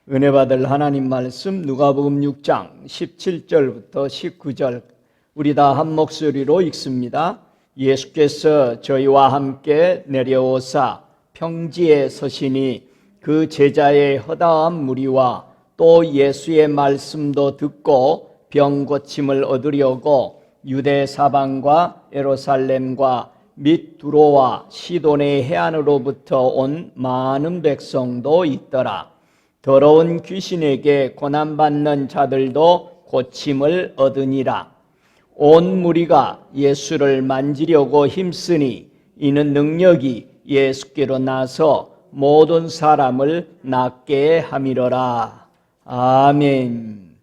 은혜 받을 하나님 말씀 누가복음 6장 17절부터 19절 우리 다 한 목소리로 읽습니다. 예수께서 저희와 함께 내려오사 평지에 서시니 그 제자의 허다한 무리와 또 예수의 말씀도 듣고 병 고침을 얻으려고 유대 사방과 예루살렘과 및 두로와 시돈의 해안으로부터 온 많은 백성도 있더라. 더러운 귀신에게 고난받는 자들도 고침을 얻으니라. 온 무리가 예수를 만지려고 힘쓰니 이는 능력이 예수께로 나서 모든 사람을 낫게 함이로라. 아멘.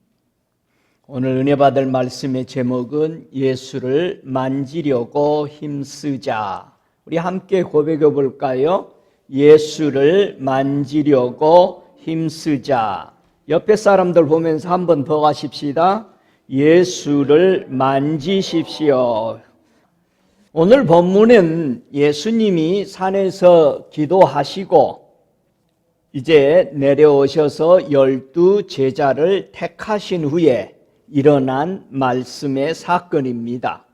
오늘 은혜 받을 말씀의 제목은 예수를 만지려고 힘쓰자. 우리 함께 고백해 볼까요? 예수를 만지려고 힘쓰자. 옆에 사람들 보면서 한 번 더 하십시다. 예수를 만지십시오. 오늘 본문은 예수님이 산에서 기도하시고 이제 내려오셔서 12 제자를 택하신 후에 일어난 말씀의 사건입니다.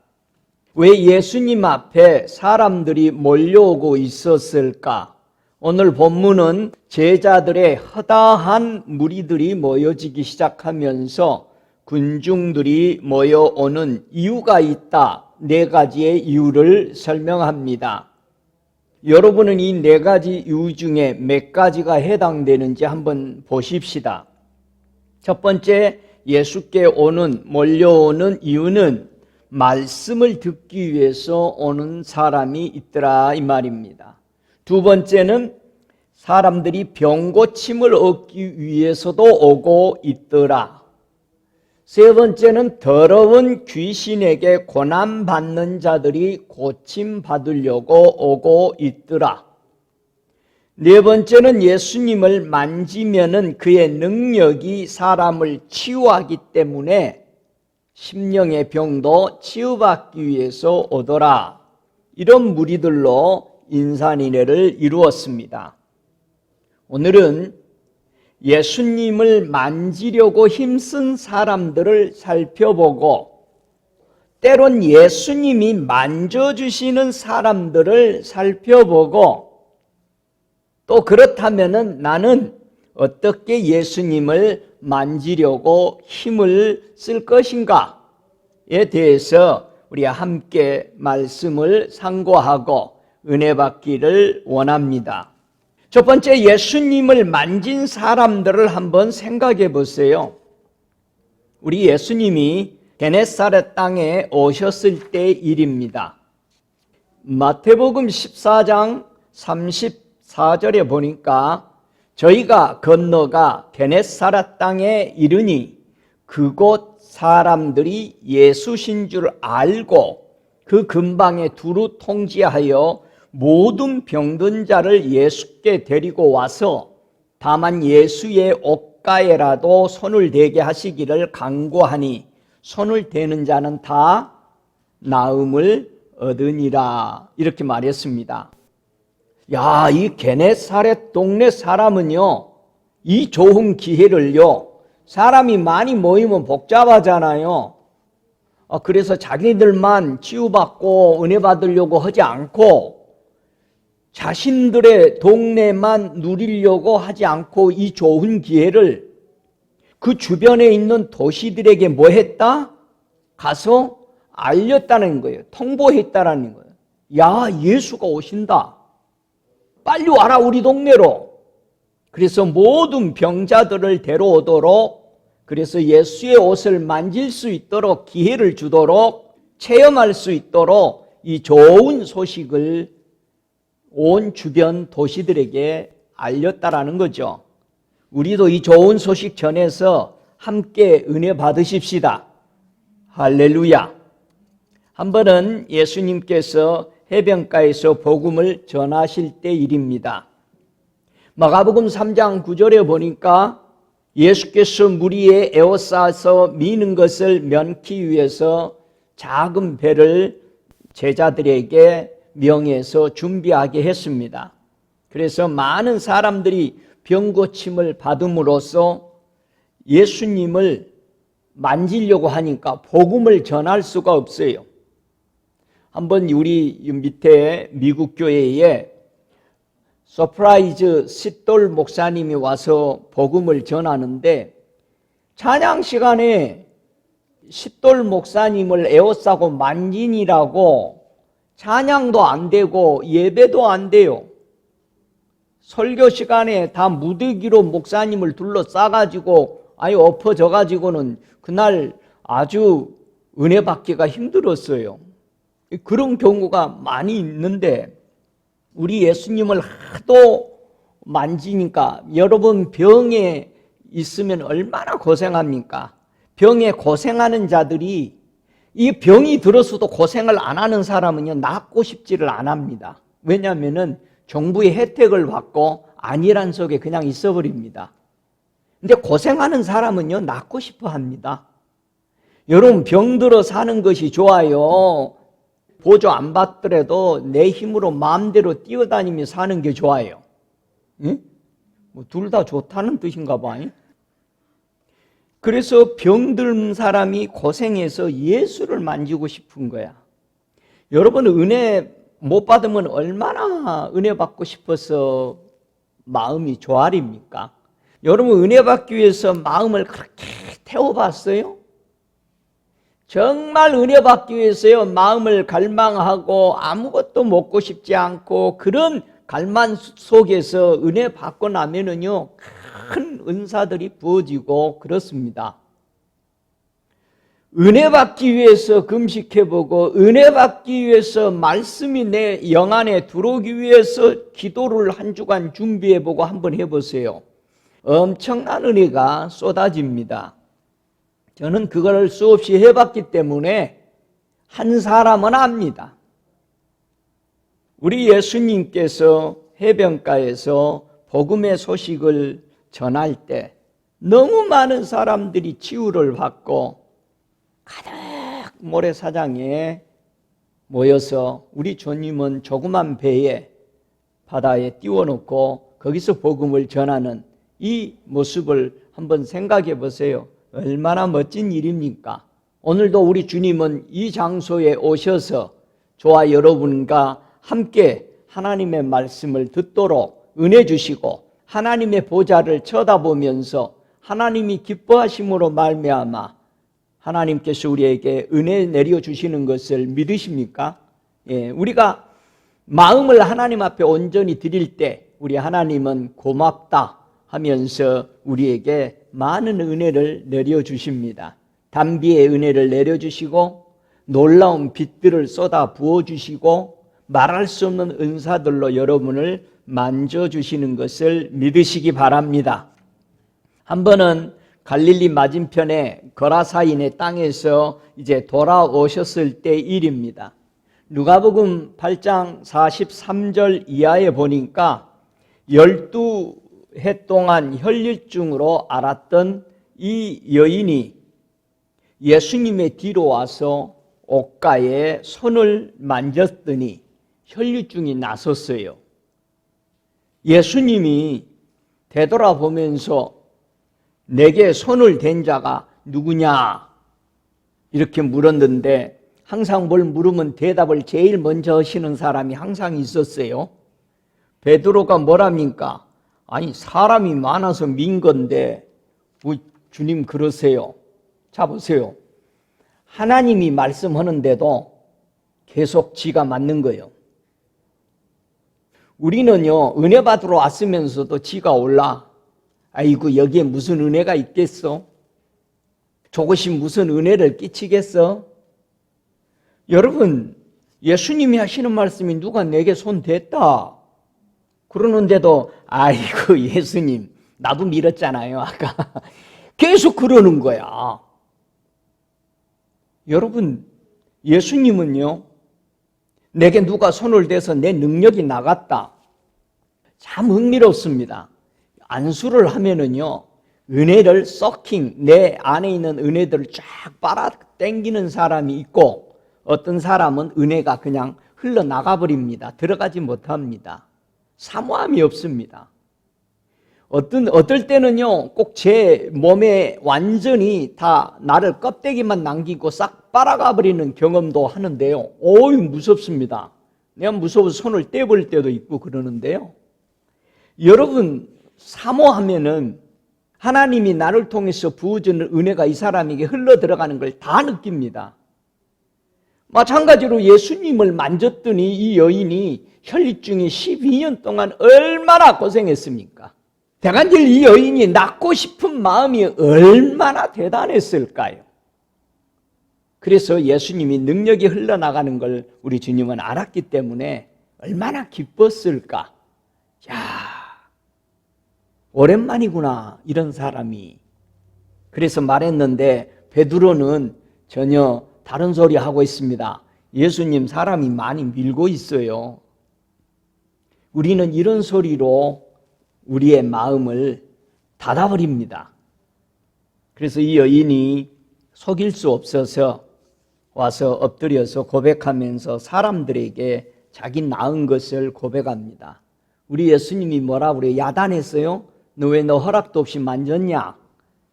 왜 예수님 앞에 사람들이 몰려오고 있었을까? 오늘 본문은 제자들의 허다한 무리들이 모여지기 시작하면서 군중들이 모여오는 이유가 있다. 4가지의 이유를 설명합니다. 여러분은 이 4가지 이유 중에 몇 가지가 해당되는지 한번 보십시다. 첫 번째, 예수께 몰려오는 이유는 말씀을 듣기 위해서 오는 사람이 있더라 이 말입니다. 두 번째는 사람들이 병 고침을 얻기 위해서도 오고 있더라. 세 번째는 더러운 귀신에게 고난받는 자들이 고침 받으려고 오고 있더라. 네 번째는 예수님을 만지면은 그의 능력이 사람을 치유하기 때문에 심령의 병도 치유받기 위해서 오더라. 이런 무리들로 인산인해를 이루었습니다. 오늘은 예수님을 만지려고 힘쓴 사람들을 살펴보고 때론 예수님이 만져주시는 사람들을 살펴보고 또 그렇다면 나는 어떻게 예수님을 만지려고 힘을 쓸 것인가에 대해서 우리 함께 말씀을 상고하고 은혜 받기를 원합니다. 첫 번째, 예수님을 만진 사람들을 한번 생각해 보세요. 우리 예수님이 게네사렛 땅에 오셨을 때 일입니다. 마태복음 14장 34절에 보니까 저희가 건너가 게네사렛 땅에 이르니 그곳 사람들이 예수신 줄 알고 그 근방에 두루 통지하여 모든 병든 자를 예수께 데리고 와서 다만 예수의 옷가에라도 손을 대게 하시기를 간구하니 손을 대는 자는 다 나음을 얻으니라. 이렇게 말했습니다. 야, 이 게네사렛 동네 사람은요, 이 좋은 기회를요, 사람이 많이 모이면 복잡하잖아요. 그래서 자기들만 치유받고 은혜 받으려고 하지 않고 자신들의 동네만 누리려고 하지 않고 이 좋은 기회를 그 주변에 있는 도시들에게 뭐 했다? 가서 알렸다는 거예요. 통보했다라는 거예요. 야, 예수가 오신다. 빨리 와라 우리 동네로. 그래서 모든 병자들을 데려오도록, 그래서 예수의 옷을 만질 수 있도록 기회를 주도록, 체험할 수 있도록 이 좋은 소식을 온 주변 도시들에게 알렸다라는 거죠. 우리도 이 좋은 소식 전해서 함께 은혜 받으십시다. 할렐루야. 한 번은 예수님께서 해변가에서 복음을 전하실 때 일입니다. 마가복음 3장 9절에 보니까 예수께서 무리에 에워싸서 미는 것을 면키 위해서 작은 배를 제자들에게 명해서 준비하게 했습니다. 그래서 많은 사람들이 병 고침을 받음으로써 예수님을 만지려고 하니까 복음을 전할 수가 없어요. 한번 우리 밑에 미국 교회에 서프라이즈 싯돌 목사님이 와서 복음을 전하는데 찬양 시간에 싯돌 목사님을 에워싸고 만지니라고 찬양도 안 되고 예배도 안 돼요. 설교 시간에 다 무더기로 목사님을 둘러싸가지고 엎어져가지고는 그날 아주 은혜 받기가 힘들었어요. 그런 경우가 많이 있는데 우리 예수님을 하도 만지니까 여러분 병에 있으면 얼마나 고생합니까? 병에 고생하는 자들이 이 병이 들었어도 고생을 안 하는 사람은요 낫고 싶지를 안 합니다. 왜냐하면 정부의 혜택을 받고 안일한 속에 그냥 있어버립니다. 근데 고생하는 사람은요 낫고 싶어 합니다. 여러분 병들어 사는 것이 좋아요? 보조 안 받더라도 내 힘으로 마음대로 뛰어다니며 사는 게 좋아요? 응? 둘 다 좋다는 뜻인가 봐. 그래서 병든 사람이 고생해서 예수를 만지고 싶은 거야. 여러분 은혜 못 받으면 얼마나 은혜 받고 싶어서 마음이 조아립니까? 여러분 은혜 받기 위해서 마음을 그렇게 태워봤어요? 정말 은혜 받기 위해서요 마음을 갈망하고 아무것도 먹고 싶지 않고 그런 갈망 속에서 은혜 받고 나면은요 큰 은사들이 부어지고 그렇습니다. 은혜 받기 위해서 금식해보고 은혜 받기 위해서 말씀이 내 영 안에 들어오기 위해서 기도를 한 주간 준비해보고 한번 해보세요. 엄청난 은혜가 쏟아집니다. 저는 그걸 수없이 해봤기 때문에 한 사람은 압니다. 우리 예수님께서 해변가에서 복음의 소식을 전할 때 너무 많은 사람들이 치유를 받고 가득 모래사장에 모여서 우리 주님은 조그만 배에 바다에 띄워놓고 거기서 복음을 전하는 이 모습을 한번 생각해 보세요. 얼마나 멋진 일입니까? 오늘도 우리 주님은 이 장소에 오셔서 저와 여러분과 함께 하나님의 말씀을 듣도록 은혜 주시고 하나님의 보좌를 쳐다보면서 하나님이 기뻐하심으로 말미암아 하나님께서 우리에게 은혜 내려주시는 것을 믿으십니까? 우리가 마음을 하나님 앞에 온전히 드릴 때 우리 하나님은 고맙다 하면서 우리에게 많은 은혜를 내려주십니다. 단비의 은혜를 내려주시고 놀라운 빛들을 쏟아 부어주시고 말할 수 없는 은사들로 여러분을 만져주시는 것을 믿으시기 바랍니다. 한 번은 갈릴리 맞은편에 거라사인의 땅에서 이제 돌아오셨을 때 일입니다. 누가복음 8장 43절 이하에 보니까 12해 동안 혈류증으로 앓았던 이 여인이 예수님의 뒤로 와서 옷가에 손을 만졌더니 혈류증이 나섰어요. 예수님이 되돌아보면서 내게 손을 댄 자가 누구냐 이렇게 물었는데 항상 뭘 물으면 대답을 제일 먼저 하시는 사람이 항상 있었어요. 베드로가 뭐랍니까? 아니 사람이 많아서 민 건데 주님 그러세요. 자 보세요. 하나님이 말씀하는데도 계속 지가 맞는 거예요. 우리는요 은혜 받으러 왔으면서도 지가 올라. 아이고 여기에 무슨 은혜가 있겠어? 저것이 무슨 은혜를 끼치겠어? 여러분 예수님이 하시는 말씀이 누가 내게 손 댔다 그러는데도 아이고 예수님 나도 밀었잖아요 아까 계속 그러는 거야. 여러분 예수님은요 내게 누가 손을 대서 내 능력이 나갔다 참 흥미롭습니다. 안수를 하면은요 은혜를 서킹 내 안에 있는 은혜들을 쫙 빨아당기는 사람이 있고 어떤 사람은 은혜가 그냥 흘러나가 버립니다. 들어가지 못합니다. 사모함이 없습니다. 어떨 때는요, 꼭 제 몸에 완전히 다 나를 껍데기만 남기고 싹 빨아가 버리는 경험도 하는데요. 어이, 무섭습니다. 내가 무서워서 손을 떼버릴 때도 있고 그러는데요. 여러분, 사모하면은 하나님이 나를 통해서 부어주는 은혜가 이 사람에게 흘러 들어가는 걸 다 느낍니다. 마찬가지로 예수님을 만졌더니 이 여인이 혈류증이 12년 동안 얼마나 고생했습니까? 대간질 이 여인이 낫고 싶은 마음이 얼마나 대단했을까요? 그래서 예수님이 능력이 흘러나가는 걸 우리 주님은 알았기 때문에 얼마나 기뻤을까? 야, 오랜만이구나, 이런 사람이. 그래서 말했는데 베드로는 전혀 다른 소리 하고 있습니다. 예수님, 사람이 많이 밀고 있어요. 우리는 이런 소리로 우리의 마음을 닫아버립니다. 그래서 이 여인이 속일 수 없어서 와서 엎드려서 고백하면서 사람들에게 자기 낳은 것을 고백합니다. 우리 예수님이 뭐라 그래요? 야단했어요? 너 왜 너 허락도 없이 만졌냐?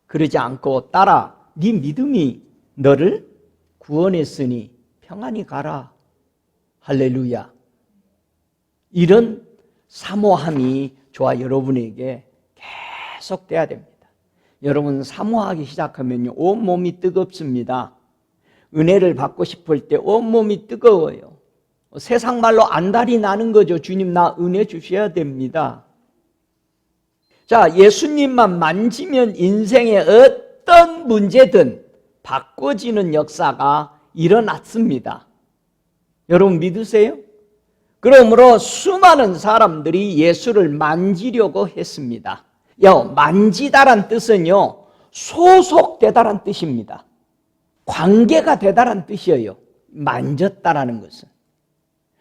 그러지 않고 따라, 네 믿음이 너를 구원했으니 평안히 가라. 할렐루야. 이런 사모함이 저와 여러분에게 계속돼야 됩니다. 여러분, 사모하기 시작하면요, 온몸이 뜨겁습니다. 은혜를 받고 싶을 때 온몸이 뜨거워요. 세상 말로 안달이 나는 거죠. 주님, 나 은혜 주셔야 됩니다. 자, 예수님만 만지면 인생의 어떤 문제든 바꿔지는 역사가 일어났습니다. 여러분 믿으세요? 그러므로 수많은 사람들이 예수를 만지려고 했습니다. 만지다란 뜻은요, 소속되다란 뜻입니다. 관계가 되다란 뜻이에요. 만졌다라는 것은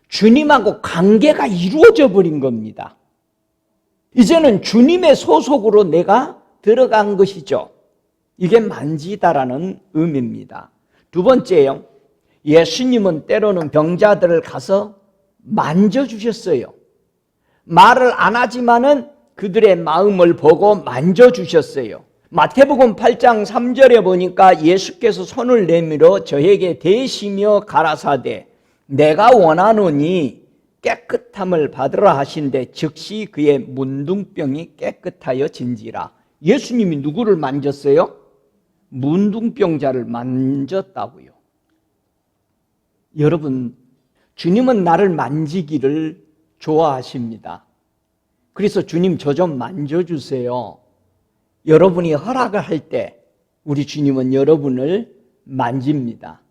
주님하고 관계가 이루어져 버린 겁니다. 이제는 주님의 소속으로 내가 들어간 것이죠. 이게 만지다라는 의미입니다. 두 번째요, 예수님은 때로는 병자들을 가서 만져주셨어요. 말을 안 하지만은 그들의 마음을 보고 만져주셨어요. 마태복음 8장 3절에 보니까 예수께서 손을 내밀어 저에게 대시며 가라사대 내가 원하노니 깨끗함을 받으라 하신데 즉시 그의 문둥병이 깨끗하여 진지라. 예수님이 누구를 만졌어요? 문둥병자를 만졌다고요. 여러분, 주님은 나를 만지기를 좋아하십니다. 그래서 주님, 저 좀 만져주세요. 여러분이 허락을 할 때 우리 주님은 여러분을 만집니다.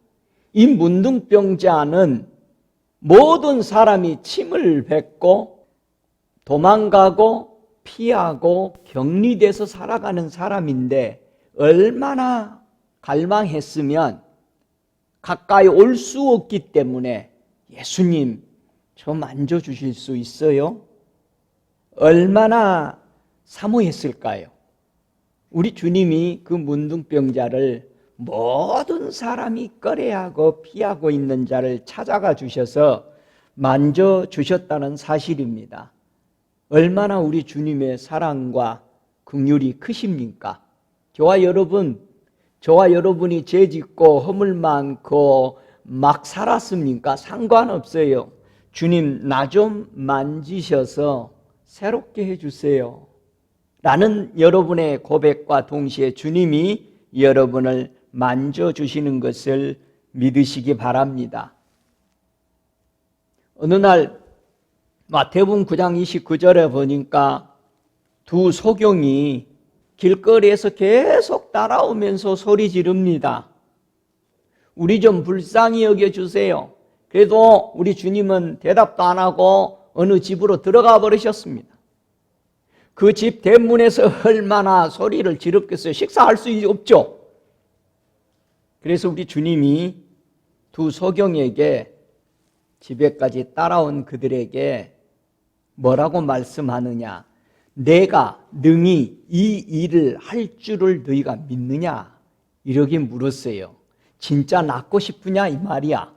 이 문둥병자는 모든 사람이 침을 뱉고 도망가고 피하고 격리돼서 살아가는 사람인데 얼마나 갈망했으면 가까이 올 수 없기 때문에 예수님, 저 만져주실 수 있어요? 얼마나 사모했을까요? 우리 주님이 그 문둥병자를 모든 사람이 꺼려하고 피하고 있는 자를 찾아가 주셔서 만져주셨다는 사실입니다. 얼마나 우리 주님의 사랑과 긍휼이 크십니까? 저와 여러분이 죄 짓고 허물 많고 막 살았습니까? 상관없어요. 주님, 나 좀 만지셔서 새롭게 해주세요 라는 여러분의 고백과 동시에 주님이 여러분을 만져주시는 것을 믿으시기 바랍니다. 어느 날 마태복음 9장 29절에 보니까 두 소경이 길거리에서 계속 따라오면서 소리 지릅니다. 우리 좀 불쌍히 여겨주세요. 그래도 우리 주님은 대답도 안 하고 어느 집으로 들어가 버리셨습니다. 그 집 대문에서 얼마나 소리를 지르겠어요. 식사할 수 없죠. 그래서 우리 주님이 두 소경에게 집에까지 따라온 그들에게 뭐라고 말씀하느냐? 내가 능히 이 일을 할 줄을 너희가 믿느냐? 이렇게 물었어요. 진짜 낫고 싶으냐 이 말이야.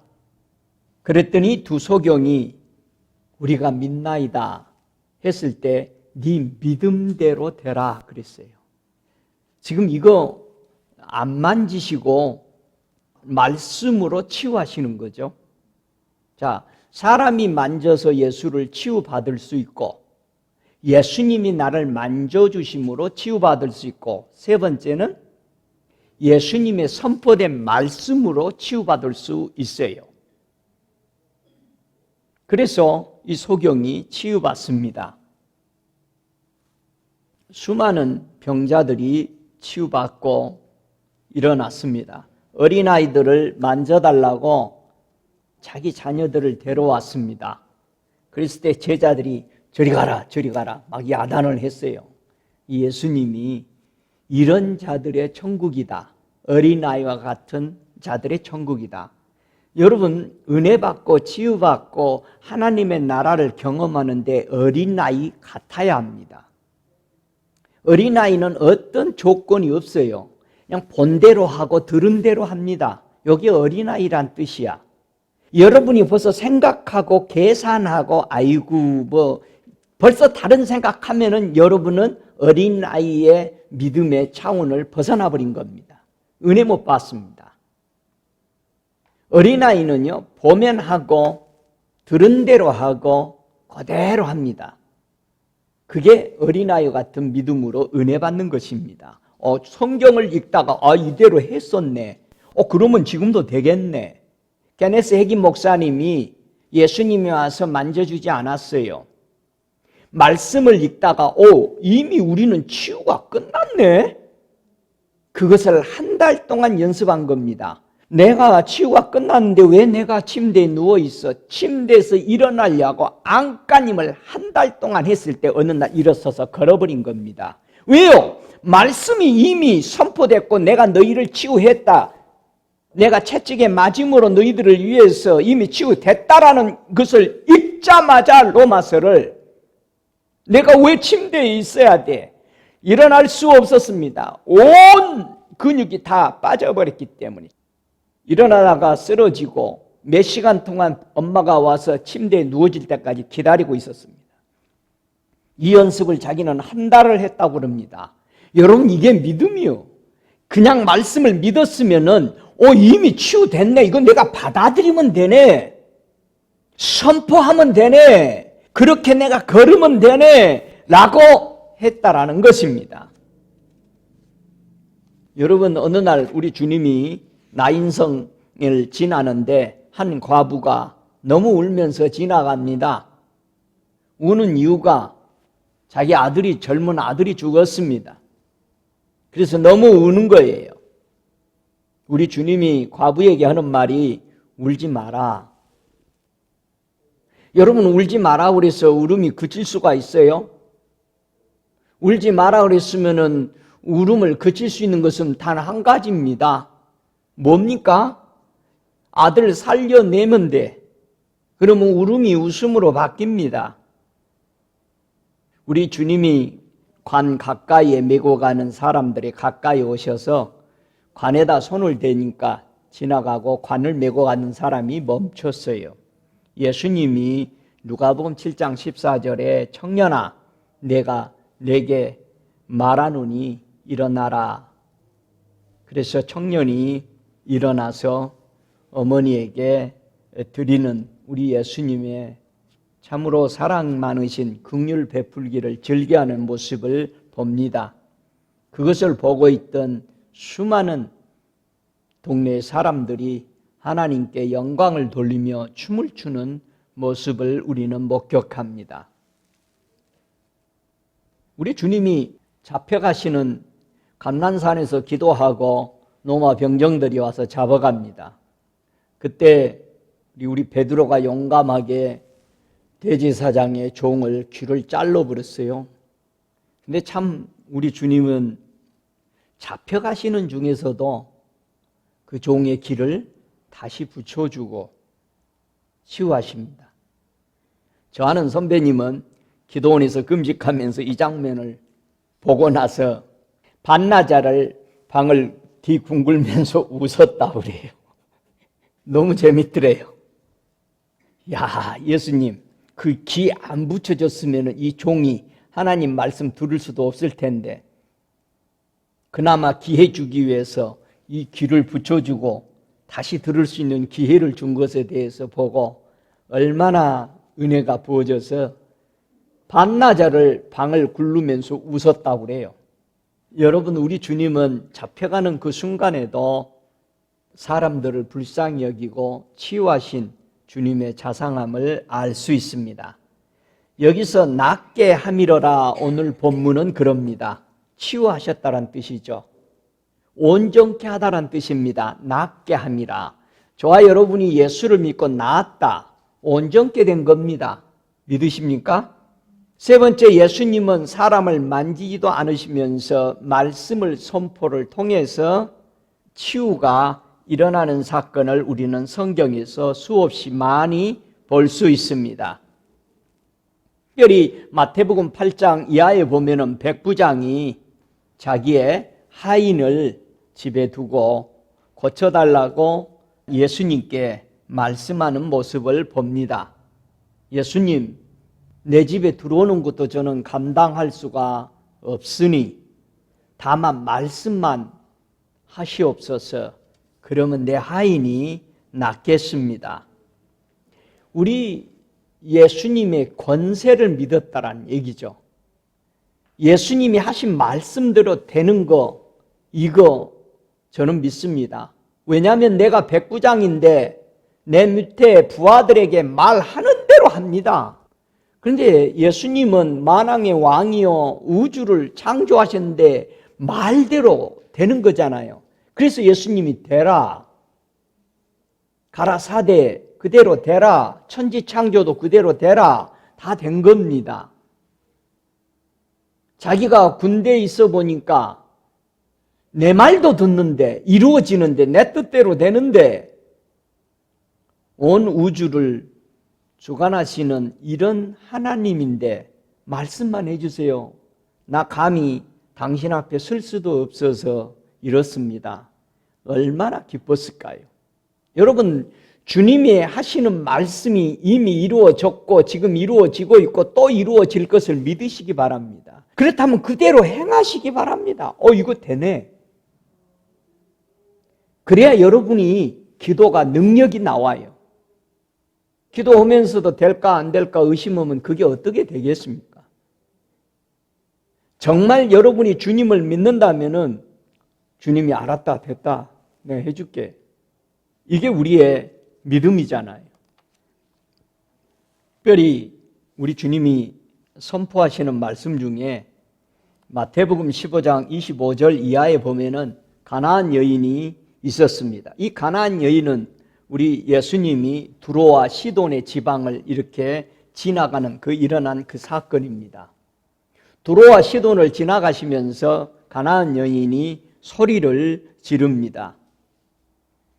그랬더니 두 소경이 우리가 믿나이다 했을 때 네 믿음대로 되라 그랬어요. 지금 이거 안 만지시고 말씀으로 치유하시는 거죠. 자, 사람이 만져서 예수를 치유받을 수 있고, 예수님이 나를 만져주심으로 치유받을 수 있고, 세 번째는 예수님의 선포된 말씀으로 치유받을 수 있어요. 그래서 이 소경이 치유받습니다. 수많은 병자들이 치유받고 일어났습니다. 어린아이들을 만져달라고 자기 자녀들을 데려왔습니다. 그랬을 때 제자들이 저리 가라 저리 가라 막 야단을 했어요. 예수님이 이런 자들의 천국이다, 어린아이와 같은 자들의 천국이다. 여러분, 은혜 받고 치유받고 하나님의 나라를 경험하는데 어린아이 같아야 합니다. 어린아이는 어떤 조건이 없어요. 그냥 본대로 하고 들은 대로 합니다. 여기 어린아이란 뜻이야. 여러분이 벌써 생각하고 계산하고 아이고 벌써 다른 생각하면은 여러분은 어린아이의 믿음의 차원을 벗어나 버린 겁니다. 은혜 못 받습니다. 어린아이는요, 보면 하고 들은 대로 하고 그대로 합니다. 그게 어린아이 같은 믿음으로 은혜 받는 것입니다. 성경을 읽다가 이대로 했었네. 그러면 지금도 되겠네. 케네스 해긴 목사님이 예수님이 와서 만져주지 않았어요. 말씀을 읽다가 이미 우리는 치유가 끝났네. 그것을 한 달 동안 연습한 겁니다. 내가 치유가 끝났는데 왜 내가 침대에 누워있어? 침대에서 일어나려고 안간힘을 한 달 동안 했을 때 어느 날 일어서서 걸어버린 겁니다. 왜요? 말씀이 이미 선포됐고 내가 너희를 치유했다, 내가 채찍에 맞음으로 너희들을 위해서 이미 치유됐다라는 것을 읽자마자 로마서를 내가 왜 침대에 있어야 돼? 일어날 수 없었습니다. 온 근육이 다 빠져버렸기 때문에. 일어나다가 쓰러지고 몇 시간 동안 엄마가 와서 침대에 누워질 때까지 기다리고 있었습니다. 이 연습을 자기는 한 달을 했다고 그럽니다. 여러분, 이게 믿음이요. 그냥 말씀을 믿었으면은 이미 치유됐네, 이건 내가 받아들이면 되네, 선포하면 되네, 그렇게 내가 걸으면 되네 라고 했다라는 것입니다. 여러분, 어느 날 우리 주님이 나인성을 지나는데 한 과부가 너무 울면서 지나갑니다. 우는 이유가 자기 아들이, 젊은 아들이 죽었습니다. 그래서 너무 우는 거예요. 우리 주님이 과부에게 하는 말이 울지 마라. 여러분, 울지 마라 그래서 울음이 그칠 수가 있어요? 울지 마라 그랬으면은 울음을 그칠 수 있는 것은 단 한 가지입니다. 뭡니까? 아들 살려내면 돼. 그러면 울음이 웃음으로 바뀝니다. 우리 주님이 관 가까이에 메고 가는 사람들이 가까이 오셔서 관에다 손을 대니까 지나가고 관을 메고 가는 사람이 멈췄어요. 예수님이 누가복음 7장 14절에 청년아, 내가 내게 말하노니 일어나라. 그래서 청년이 일어나서 어머니에게 드리는 우리 예수님의 참으로 사랑 많으신 긍휼 베풀기를 즐겨하는 모습을 봅니다. 그것을 보고 있던 수많은 동네 사람들이 하나님께 영광을 돌리며 춤을 추는 모습을 우리는 목격합니다. 우리 주님이 잡혀가시는 감난산에서 기도하고 로마 병정들이 와서 잡아갑니다. 그때 우리 베드로가 용감하게 대제사장의 종을 귀를 잘라버렸어요. 근데 참 우리 주님은 잡혀가시는 중에서도 그 종의 귀를 다시 붙여주고 치유하십니다. 저 아는 선배님은 기도원에서 금식하면서 이 장면을 보고 나서 반나절을 방을 뒤궁굴면서 웃었다고 그래요. 너무 재밌더래요. 야, 예수님, 그 귀 안 붙여줬으면 이 종이 하나님 말씀 들을 수도 없을 텐데 그나마 기회 주기 위해서 이 귀를 붙여주고 다시 들을 수 있는 기회를 준 것에 대해서 보고 얼마나 은혜가 부어져서 반나절을 방을 굴르면서 웃었다고 그래요. 여러분, 우리 주님은 잡혀가는 그 순간에도 사람들을 불쌍히 여기고 치유하신 주님의 자상함을 알 수 있습니다. 여기서 낫게 함이러라, 오늘 본문은 그럽니다. 치유하셨다는 뜻이죠. 온전케 하다란 뜻입니다. 낫게 함이라. 저와 여러분이 예수를 믿고 나았다, 온전케 된 겁니다. 믿으십니까? 세 번째, 예수님은 사람을 만지지도 않으시면서 말씀을 선포를 통해서 치유가 일어나는 사건을 우리는 성경에서 수없이 많이 볼 수 있습니다. 특별히 마태복음 8장 이하에 보면은 백부장이 자기의 하인을 집에 두고 고쳐달라고 예수님께 말씀하는 모습을 봅니다. 예수님, 내 집에 들어오는 것도 저는 감당할 수가 없으니 다만 말씀만 하시옵소서. 그러면 내 하인이 낫겠습니다. 우리 예수님의 권세를 믿었다라는 얘기죠. 예수님이 하신 말씀대로 되는 거, 이거 저는 믿습니다. 왜냐하면 내가 백부장인데 내 밑에 부하들에게 말하는 대로 합니다. 그런데 예수님은 만왕의 왕이요 우주를 창조하셨는데 말대로 되는 거잖아요. 그래서 예수님이 되라, 가라사대 그대로 되라, 천지창조도 그대로 되라, 다 된 겁니다. 자기가 군대에 있어 보니까 내 말도 듣는데 이루어지는데 내 뜻대로 되는데 온 우주를 주관하시는 이런 하나님인데 말씀만 해주세요. 나 감히 당신 앞에 설 수도 없어서 이렇습니다. 얼마나 기뻤을까요? 여러분, 주님이 하시는 말씀이 이미 이루어졌고 지금 이루어지고 있고 또 이루어질 것을 믿으시기 바랍니다. 그렇다면 그대로 행하시기 바랍니다. 이거 되네. 그래야 여러분이 기도가 능력이 나와요. 기도하면서도 될까 안 될까 의심하면 그게 어떻게 되겠습니까? 정말 여러분이 주님을 믿는다면은 주님이 알았다, 됐다, 내가 해줄게. 이게 우리의 믿음이잖아요. 특별히 우리 주님이 선포하시는 말씀 중에 마태복음 15장 25절 이하에 보면은 가나안 여인이 있었습니다. 이 가나안 여인은 우리 예수님이 두로와 시돈의 지방을 이렇게 지나가는 일어난 그 사건입니다. 두로와 시돈을 지나가시면서 가나안 여인이 소리를 지릅니다.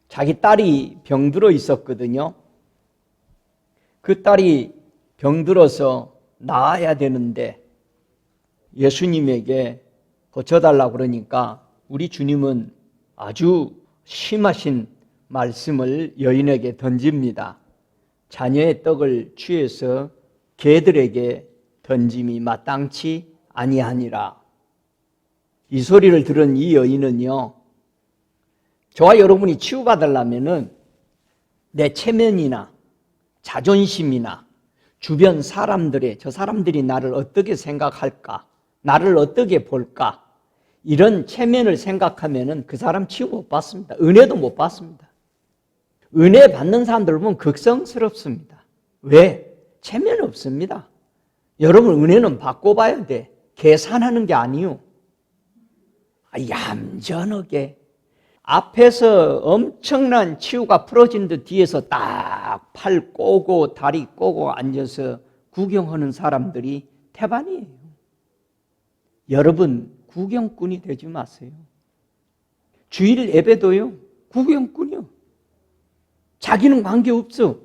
자기 딸이 병들어 있었거든요. 그 딸이 병들어서 나아야 되는데 예수님에게 고쳐달라고 그러니까 우리 주님은 아주 심하신 말씀을 여인에게 던집니다. 자녀의 떡을 취해서 개들에게 던짐이 마땅치 아니하니라. 이 소리를 들은 이 여인은요, 저와 여러분이 치유받으려면은 내 체면이나 자존심이나 주변 사람들의 저 사람들이 나를 어떻게 생각할까, 나를 어떻게 볼까, 이런 체면을 생각하면은 그 사람 치유 못 받습니다. 은혜도 못 받습니다. 은혜 받는 사람들 보면 극성스럽습니다. 왜? 체면 없습니다. 여러분, 은혜는 받고 봐야 돼. 계산하는 게 아니요. 얌전하게 앞에서 엄청난 치유가 풀어진 듯 뒤에서 딱 팔 꼬고 다리 꼬고 앉아서 구경하는 사람들이 태반이에요. 여러분, 구경꾼이 되지 마세요. 주일 예배도요, 구경꾼이요. 자기는 관계없어.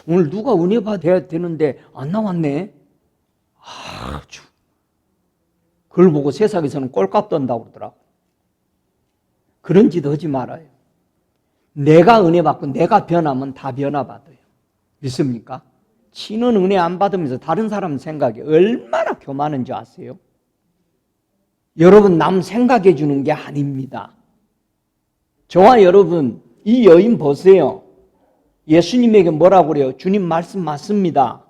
오늘 누가 은혜 받아야 되는데 안 나왔네. 아주 그걸 보고 세상에서는 꼴값 떤다고 그러더라고. 그런 짓 하지 말아요. 내가 은혜 받고 내가 변하면 다 변화받아요. 믿습니까? 치는 은혜 안 받으면서 다른 사람 생각이 얼마나 교만한지 아세요? 여러분, 남 생각해 주는 게 아닙니다. 저와 여러분, 이 여인 보세요. 예수님에게 뭐라고 그래요? 주님 말씀 맞습니다.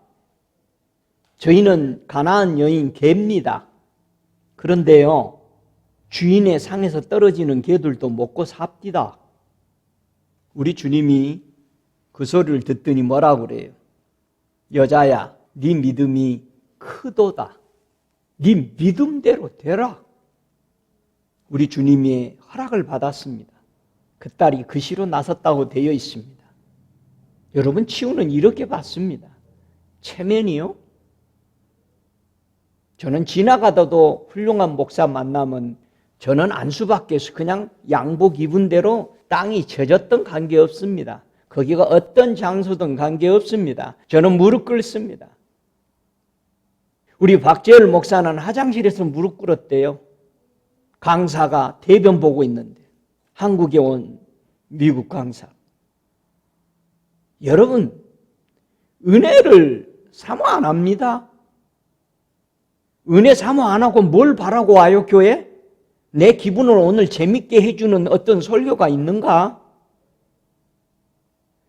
저희는 가나안 여인 개입니다. 그런데요, 주인의 상에서 떨어지는 개들도 먹고 삽디다. 우리 주님이 그 소리를 듣더니 뭐라고 그래요? 여자야, 네 믿음이 크도다. 네 믿음대로 되라. 우리 주님이 허락을 받았습니다. 그 딸이 그시로 나섰다고 되어 있습니다. 여러분, 치유는 이렇게 받습니다. 체면이요? 저는 지나가다도 훌륭한 목사 만나면 저는 안수밖에서 그냥 양복 입은 대로 땅이 젖었던 관계없습니다. 거기가 어떤 장소든 관계없습니다. 저는 무릎 꿇습니다. 우리 박재열 목사는 화장실에서 무릎 꿇었대요. 강사가 대변 보고 있는데, 한국에 온 미국 강사. 여러분, 은혜를 사모 안 합니다. 은혜 사모 안 하고 뭘 바라고 와요, 교회? 내 기분을 오늘 재밌게 해주는 어떤 설교가 있는가?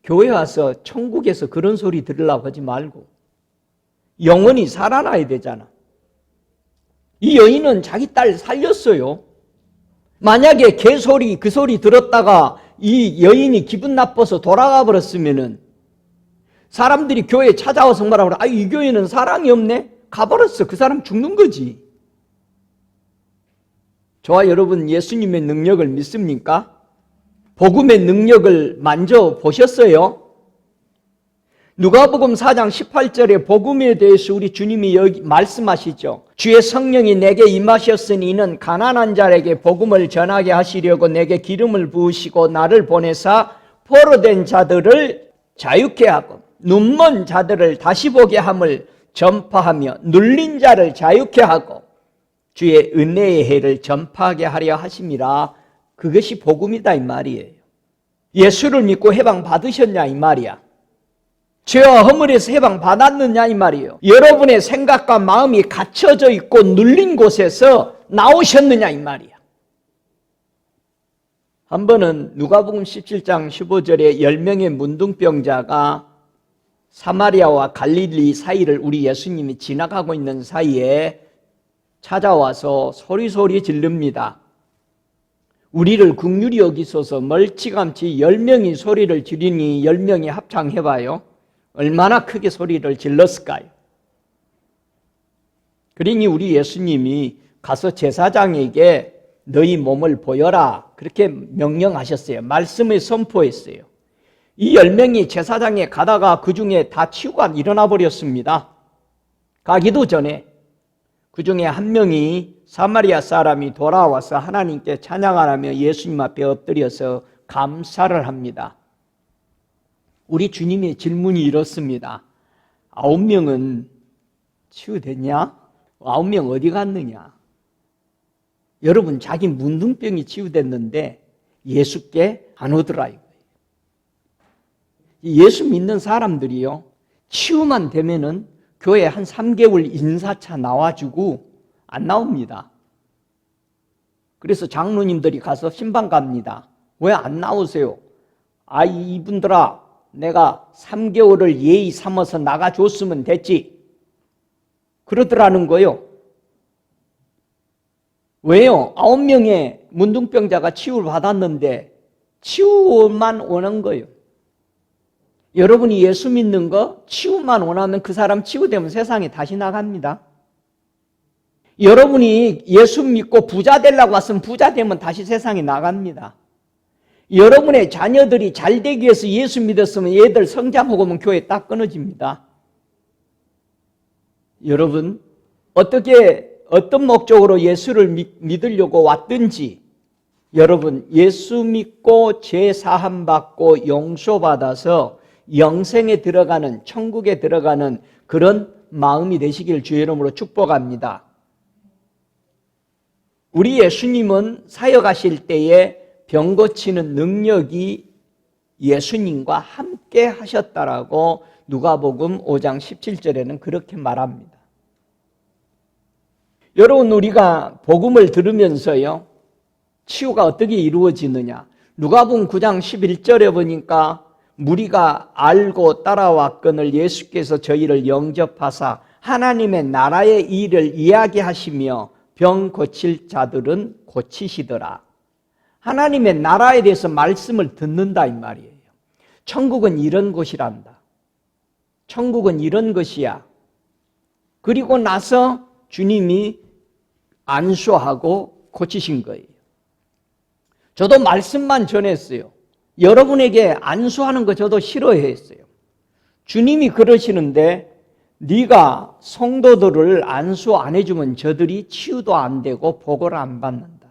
교회 와서 천국에서 그런 소리 들으려고 하지 말고 영원히 살아나야 되잖아. 이 여인은 자기 딸 살렸어요. 만약에 개소리, 그 소리 들었다가 이 여인이 기분 나빠서 돌아가 버렸으면은 사람들이 교회에 찾아와서 뭐라고 그래? 아, 이 교회는 사랑이 없네? 가버렸어. 그 사람 죽는 거지. 저와 여러분, 예수님의 능력을 믿습니까? 복음의 능력을 만져보셨어요? 누가복음 4장 18절에 복음에 대해서 우리 주님이 여기 말씀하시죠. 주의 성령이 내게 임하셨으니 이는 가난한 자에게 복음을 전하게 하시려고 내게 기름을 부으시고 나를 보내사 포로된 자들을 자유케 하고 눈먼 자들을 다시 보게 함을 전파하며 눌린 자를 자유케 하고 주의 은혜의 해를 전파하게 하려 하심이라. 그것이 복음이다 이 말이에요. 예수를 믿고 해방 받으셨냐 이 말이야. 죄와 허물에서 해방 받았느냐 이 말이에요. 여러분의 생각과 마음이 갇혀져 있고 눌린 곳에서 나오셨느냐 이 말이야. 한 번은 누가복음 17장 15절에 10명의 문둥병자가 사마리아와 갈릴리 사이를 우리 예수님이 지나가고 있는 사이에 찾아와서 소리소리 지릅니다. 우리를 긍휼히 여기소서. 멀찌감치 10명이 소리를 지르니 10명이 합창해봐요. 얼마나 크게 소리를 질렀을까요? 그러니 우리 예수님이 가서 제사장에게 너희 몸을 보여라 그렇게 명령하셨어요. 말씀을 선포했어요. 이 10명이 제사장에 가다가 그 중에 다 치유가 일어나 버렸습니다. 가기도 전에 그 중에 한 명이 사마리아 사람이 돌아와서 하나님께 찬양하라며 예수님 앞에 엎드려서 감사를 합니다. 우리 주님의 질문이 이렇습니다. 9명은 치유됐냐? 9명 어디 갔느냐? 여러분, 자기 문둥병이 치유됐는데 예수께 안 오더라 이거예요. 예수 믿는 사람들이요, 치유만 되면은 교회 한 3개월 인사차 나와주고 안 나옵니다. 그래서 장로님들이 가서 신방 갑니다. 왜 안 나오세요? 아, 이분들아, 내가 3개월을 예의 삼아서 나가줬으면 됐지. 그러더라는 거예요. 왜요? 9명의 문둥병자가 치유를 받았는데 치유만 원한 거예요. 여러분이 예수 믿는 거 치유만 원하면 그 사람 치유되면 세상에 다시 나갑니다. 여러분이 예수 믿고 부자 되려고 왔으면 부자 되면 다시 세상에 나갑니다. 여러분의 자녀들이 잘 되기 위해서 예수 믿었으면 얘들 성장하고 오면 교회 딱 끊어집니다. 여러분, 어떤 목적으로 예수를 믿으려고 왔든지 여러분, 예수 믿고 죄 사함 받고 용서받아서 영생에 들어가는, 천국에 들어가는 그런 마음이 되시길 주의 이름으로 축복합니다. 우리 예수님은 사역하실 때에 병 고치는 능력이 예수님과 함께 하셨다라고 누가복음 5장 17절에는 그렇게 말합니다. 여러분, 우리가 복음을 들으면서요, 치유가 어떻게 이루어지느냐? 누가복음 9장 11절에 보니까 무리가 알고 따라왔거늘 예수께서 저희를 영접하사 하나님의 나라의 일을 이야기하시며 병 고칠 자들은 고치시더라. 하나님의 나라에 대해서 말씀을 듣는다 이 말이에요. 천국은 이런 곳이란다. 천국은 이런 것이야. 그리고 나서 주님이 안수하고 고치신 거예요. 저도 말씀만 전했어요. 여러분에게 안수하는 거 저도 싫어했어요. 주님이 그러시는데 네가 성도들을 안수 안 해주면 저들이 치유도 안 되고 복을 안 받는다.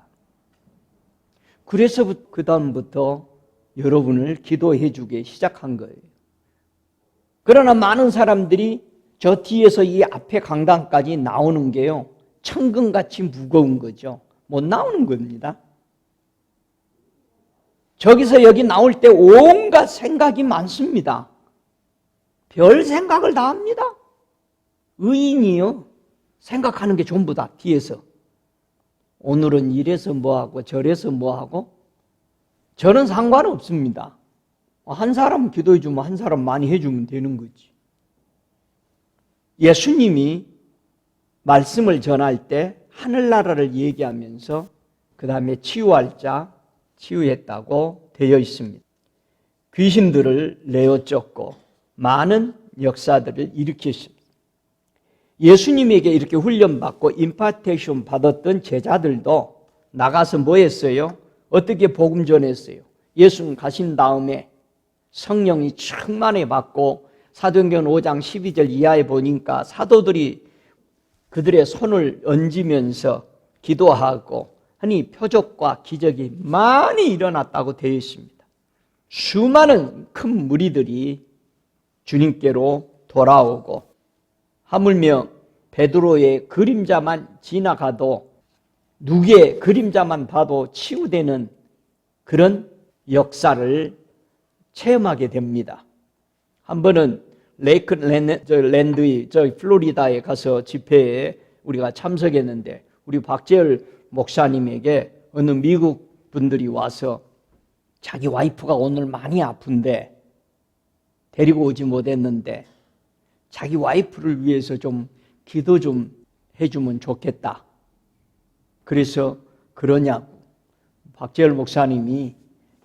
그래서 그 다음부터 여러분을 기도해 주기 시작한 거예요. 그러나 많은 사람들이 저 뒤에서 이 앞에 강단까지 나오는 게요, 천근같이 무거운 거죠. 못 나오는 겁니다. 저기서 여기 나올 때 온갖 생각이 많습니다. 별 생각을 다 합니다. 의인이요, 생각하는 게 전부 다 뒤에서. 오늘은 이래서 뭐하고 저래서 뭐하고, 저는 상관없습니다. 한 사람 기도해 주면 한 사람 많이 해주면 되는 거지. 예수님이 말씀을 전할 때 하늘나라를 얘기하면서 그 다음에 치유할 자 치유했다고 되어 있습니다. 귀신들을 내어 쫓고 많은 역사들을 일으켰습니다. 예수님에게 이렇게 훈련받고 임파테이션 받았던 제자들도 나가서 뭐 했어요? 어떻게 복음 전했어요? 예수님 가신 다음에 성령이 충만해 받고 사도행전 5장 12절 이하에 보니까 사도들이 그들의 손을 얹으면서 기도하고 하니 표적과 기적이 많이 일어났다고 되어 있습니다. 수많은 큰 무리들이 주님께로 돌아오고 하물며 베드로의 그림자만 지나가도 누구의 그림자만 봐도 치유되는 그런 역사를 체험하게 됩니다. 한 번은 레이크랜드의 플로리다에 가서 집회에 우리가 참석했는데 우리 박재열 목사님에게 어느 미국 분들이 와서 자기 와이프가 오늘 많이 아픈데 데리고 오지 못했는데 자기 와이프를 위해서 좀 기도 좀 해주면 좋겠다. 그래서 그러냐고 박재열 목사님이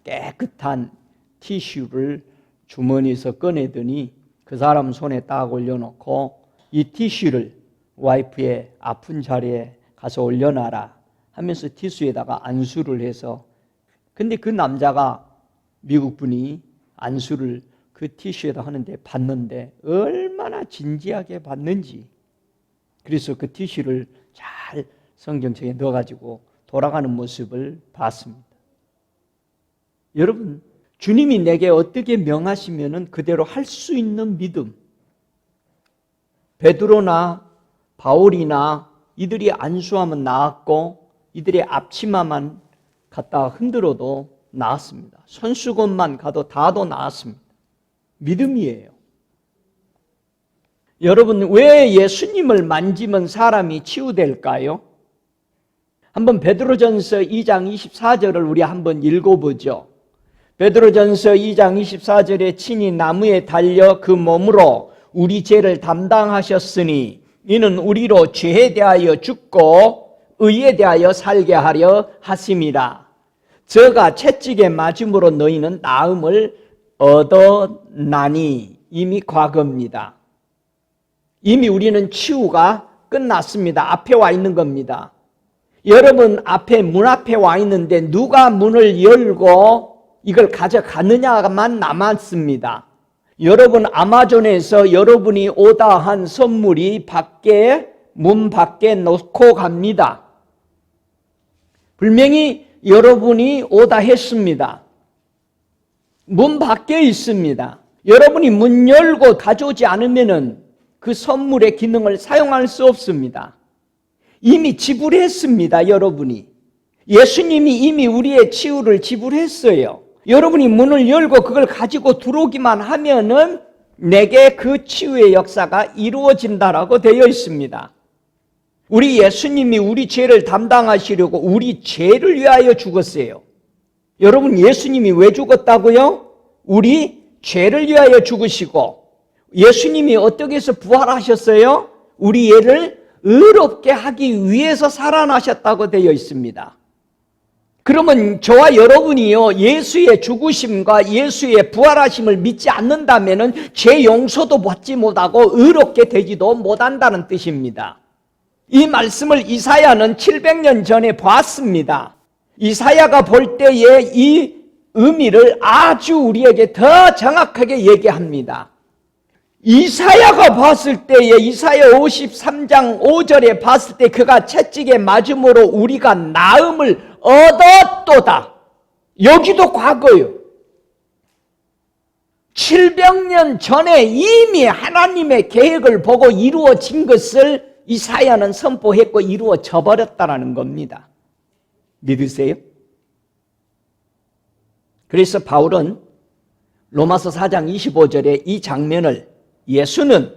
깨끗한 티슈를 주머니에서 꺼내더니 그 사람 손에 딱 올려놓고 이 티슈를 와이프의 아픈 자리에 가서 올려놔라 하면서 티슈에다가 안수를 해서, 근데 그 남자가 미국 분이 안수를 그 티슈에다 하는데 봤는데 얼마나 진지하게 봤는지, 그래서 그 티슈를 잘 성경책에 넣어가지고 돌아가는 모습을 봤습니다. 여러분, 주님이 내게 어떻게 명하시면은 그대로 할 수 있는 믿음. 베드로나 바울이나 이들이 안수하면 나았고 이들의 앞치마만 갖다 흔들어도 나았습니다. 손수건만 가도 다도 나았습니다. 믿음이에요. 여러분, 왜 예수님을 만지면 사람이 치유될까요? 한번 베드로전서 2장 24절을 우리 한번 읽어보죠. 베드로전서 2장 24절에 친히 나무에 달려 그 몸으로 우리 죄를 담당하셨으니 이는 우리로 죄에 대하여 죽고 의에 대하여 살게 하려 하심이라. 저가 채찍에 맞음으로 너희는 나음을 얻어나니. 이미 과거입니다. 이미 우리는 치유가 끝났습니다. 앞에 와 있는 겁니다. 여러분 앞에 문 앞에 와 있는데 누가 문을 열고 이걸 가져가느냐만 남았습니다. 여러분 아마존에서 여러분이 오다한 선물이 문 밖에 놓고 갑니다. 분명히 여러분이 오다했습니다. 문 밖에 있습니다. 여러분이 문 열고 가져오지 않으면 그 선물의 기능을 사용할 수 없습니다. 이미 지불했습니다. 여러분이. 예수님이 이미 우리의 치유를 지불했어요. 여러분이 문을 열고 그걸 가지고 들어오기만 하면은 내게 그 치유의 역사가 이루어진다라고 되어 있습니다. 우리 예수님이 우리 죄를 담당하시려고 우리 죄를 위하여 죽었어요. 여러분, 예수님이 왜 죽었다고요? 우리 죄를 위하여 죽으시고, 예수님이 어떻게 해서 부활하셨어요? 우리 죄를 의롭게 하기 위해서 살아나셨다고 되어 있습니다. 그러면 저와 여러분이요, 예수의 죽으심과 예수의 부활하심을 믿지 않는다면 죄 용서도 받지 못하고 의롭게 되지도 못한다는 뜻입니다. 이 말씀을 이사야는 700년 전에 봤습니다. 이사야가 볼 때에 이 의미를 아주 우리에게 더 정확하게 얘기합니다. 이사야가 봤을 때에, 이사야 53장 5절에 봤을 때 그가 채찍에 맞음으로 우리가 나음을 얻었도다. 여기도 과거요. 700년 전에 이미 하나님의 계획을 보고 이루어진 것을 이사야는 선포했고 이루어져 버렸다는 겁니다. 믿으세요? 그래서 바울은 로마서 4장 25절에 이 장면을 예수는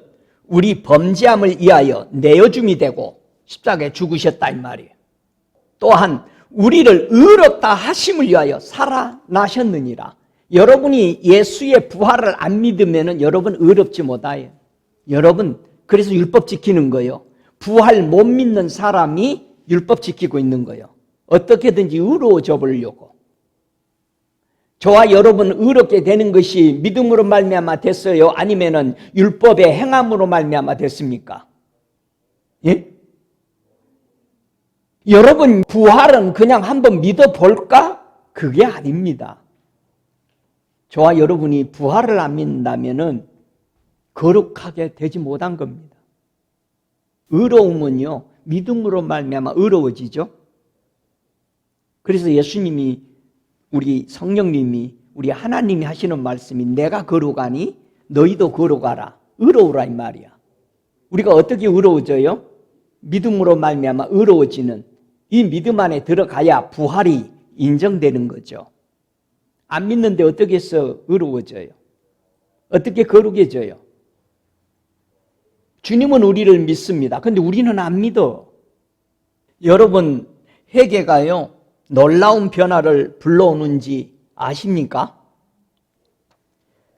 우리 범죄함을 위하여 내어줌이 되고 십자가에 죽으셨다 이 말이에요. 또한 우리를 의롭다 하심을 위하여 살아나셨느니라. 여러분이 예수의 부활을 안 믿으면 여러분 의롭지 못해요. 여러분, 그래서 율법 지키는 거예요. 부활 못 믿는 사람이 율법 지키고 있는 거예요. 어떻게든지 의로워져 보려고. 저와 여러분 의롭게 되는 것이 믿음으로 말미암아 됐어요? 아니면은 율법의 행함으로 말미암아 됐습니까? 예? 여러분, 부활은 그냥 한번 믿어볼까? 그게 아닙니다. 저와 여러분이 부활을 안 믿는다면은 거룩하게 되지 못한 겁니다. 의로움은요, 믿음으로 말미암아 의로워지죠. 그래서 예수님이, 우리 성령님이, 우리 하나님이 하시는 말씀이 내가 거룩하니 너희도 거룩하라, 의로우라 이 말이야. 우리가 어떻게 의로워져요? 믿음으로 말미암아 의로워지는 이 믿음 안에 들어가야 부활이 인정되는 거죠. 안 믿는데 어떻게 해서 의로워져요? 어떻게 거룩해져요? 주님은 우리를 믿습니다. 그런데 우리는 안 믿어. 여러분, 회개가요, 놀라운 변화를 불러오는지 아십니까?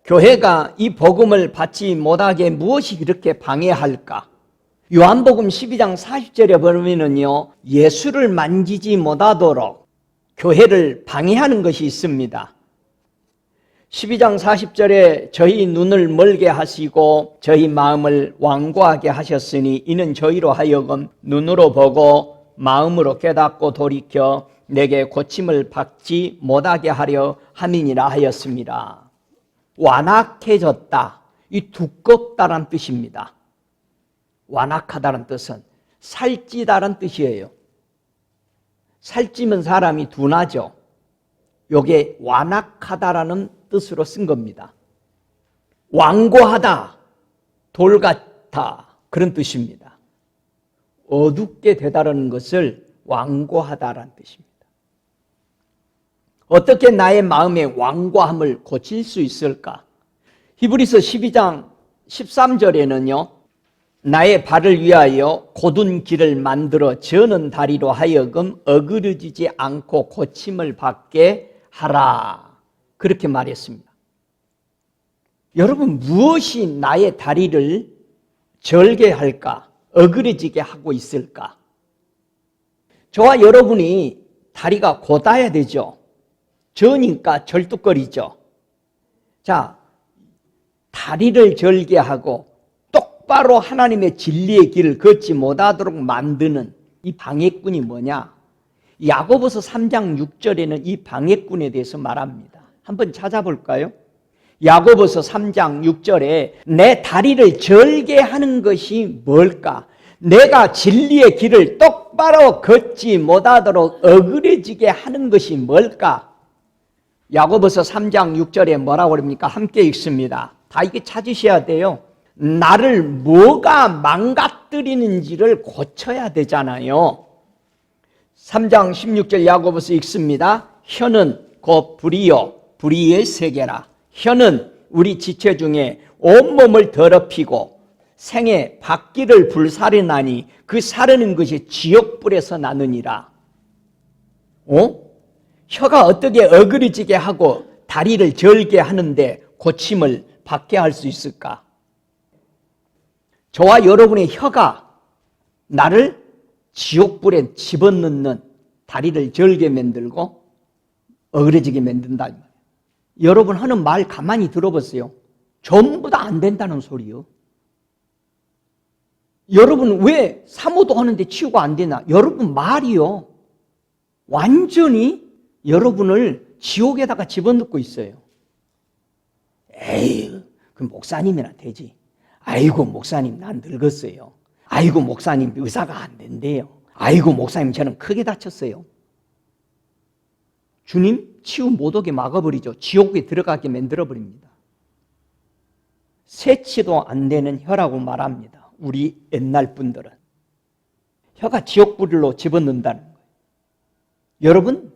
교회가 이 복음을 받지 못하게 무엇이 그렇게 방해할까? 요한복음 12장 40절에 보면은요, 예수를 만지지 못하도록 교회를 방해하는 것이 있습니다. 12장 40절에 저희 눈을 멀게 하시고 저희 마음을 완고하게 하셨으니 이는 저희로 하여금 눈으로 보고 마음으로 깨닫고 돌이켜 내게 고침을 받지 못하게 하려 함이니라 하였습니다. 완악해졌다, 이 두껍다란 뜻입니다. 완악하다는 뜻은 살찌다란 뜻이에요. 살찌면 사람이 둔하죠. 요게 완악하다라는 뜻으로 쓴 겁니다. 완고하다, 돌 같아, 그런 뜻입니다. 어둡게 되다라는 것을 완고하다라는 뜻입니다. 어떻게 나의 마음의 완고함을 고칠 수 있을까? 히브리서 12장 13절에는요, 나의 발을 위하여 곧은 길을 만들어 저는 다리로 하여금 어그러지지 않고 고침을 받게 하라, 그렇게 말했습니다. 여러분, 무엇이 나의 다리를 절게 할까? 어그러지게 하고 있을까? 저와 여러분이 다리가 곧아야 되죠. 저니까 절뚝거리죠. 자, 다리를 절게 하고 똑바로 하나님의 진리의 길을 걷지 못하도록 만드는 이 방해꾼이 뭐냐? 야고보서 3장 6절에는 이 방해꾼에 대해서 말합니다. 한번 찾아볼까요? 야고보서 3장 6절에 내 다리를 절게 하는 것이 뭘까? 내가 진리의 길을 똑바로 걷지 못하도록 어그러지게 하는 것이 뭘까? 야고보서 3장 6절에 뭐라고 그럽니까? 함께 읽습니다. 다 이게 찾으셔야 돼요. 나를 뭐가 망가뜨리는지를 고쳐야 되잖아요. 3장 16절 야고보서 읽습니다. 혀는 곧 불이요 불의의 세계라. 혀는 우리 지체 중에 온몸을 더럽히고 생에 박기를 불사르나니 그 사르는 것이 지옥불에서 나느니라. 혀가 어떻게 어그러지게 하고 다리를 절게 하는데 고침을 받게 할 수 있을까? 저와 여러분의 혀가 나를 지옥불에 집어넣는, 다리를 절게 만들고 어그러지게 만든다. 여러분 하는 말 가만히 들어보세요. 전부 다 안 된다는 소리요. 여러분 왜 사모도 하는데 치유가 안 되나? 여러분 말이요, 완전히 여러분을 지옥에다가 집어넣고 있어요. 에이, 그 목사님이나 되지. 아이고 목사님 난 늙었어요. 아이고 목사님 의사가 안 된대요. 아이고 목사님 저는 크게 다쳤어요. 주님 치유 못오게 막아버리죠. 지옥에 들어가게 만들어버립니다. 세치도 안 되는 혀라고 말합니다. 우리 옛날 분들은. 혀가 지옥불로 집어넣는다는 거예요. 여러분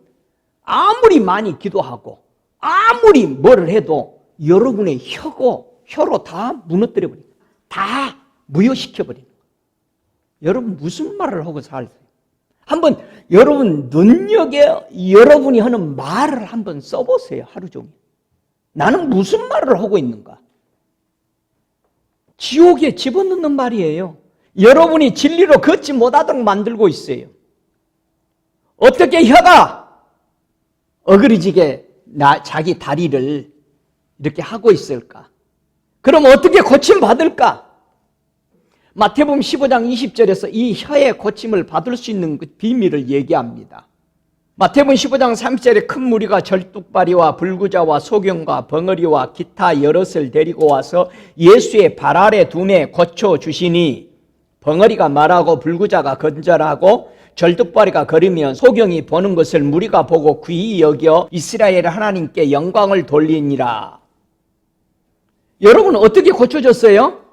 아무리 많이 기도하고 아무리 뭐를 해도 여러분의 혀로 다 무너뜨려버립니다. 다 무효시켜버립니다. 여러분 무슨 말을 하고 살세요? 한번 여러분 능력에 여러분이 하는 말을 한번 써보세요. 하루 종일. 나는 무슨 말을 하고 있는가? 지옥에 집어넣는 말이에요. 여러분이 진리로 걷지 못하도록 만들고 있어요. 어떻게 혀가 어그러지게 자기 다리를 이렇게 하고 있을까? 그럼 어떻게 고침받을까? 마태복음 15장 20절에서 이 혀의 고침을 받을 수 있는 그 비밀을 얘기합니다. 마태복음 15장 30절에 큰 무리가 절뚝발이와 불구자와 소경과 벙어리와 기타 여럿을 데리고 와서 예수의 발 아래 두매 고쳐주시니 벙어리가 말하고 불구자가 건절하고 절뚝발이가 걸으면 소경이 보는 것을 무리가 보고 귀히 여겨 이스라엘 하나님께 영광을 돌리니라. 여러분 어떻게 고쳐졌어요?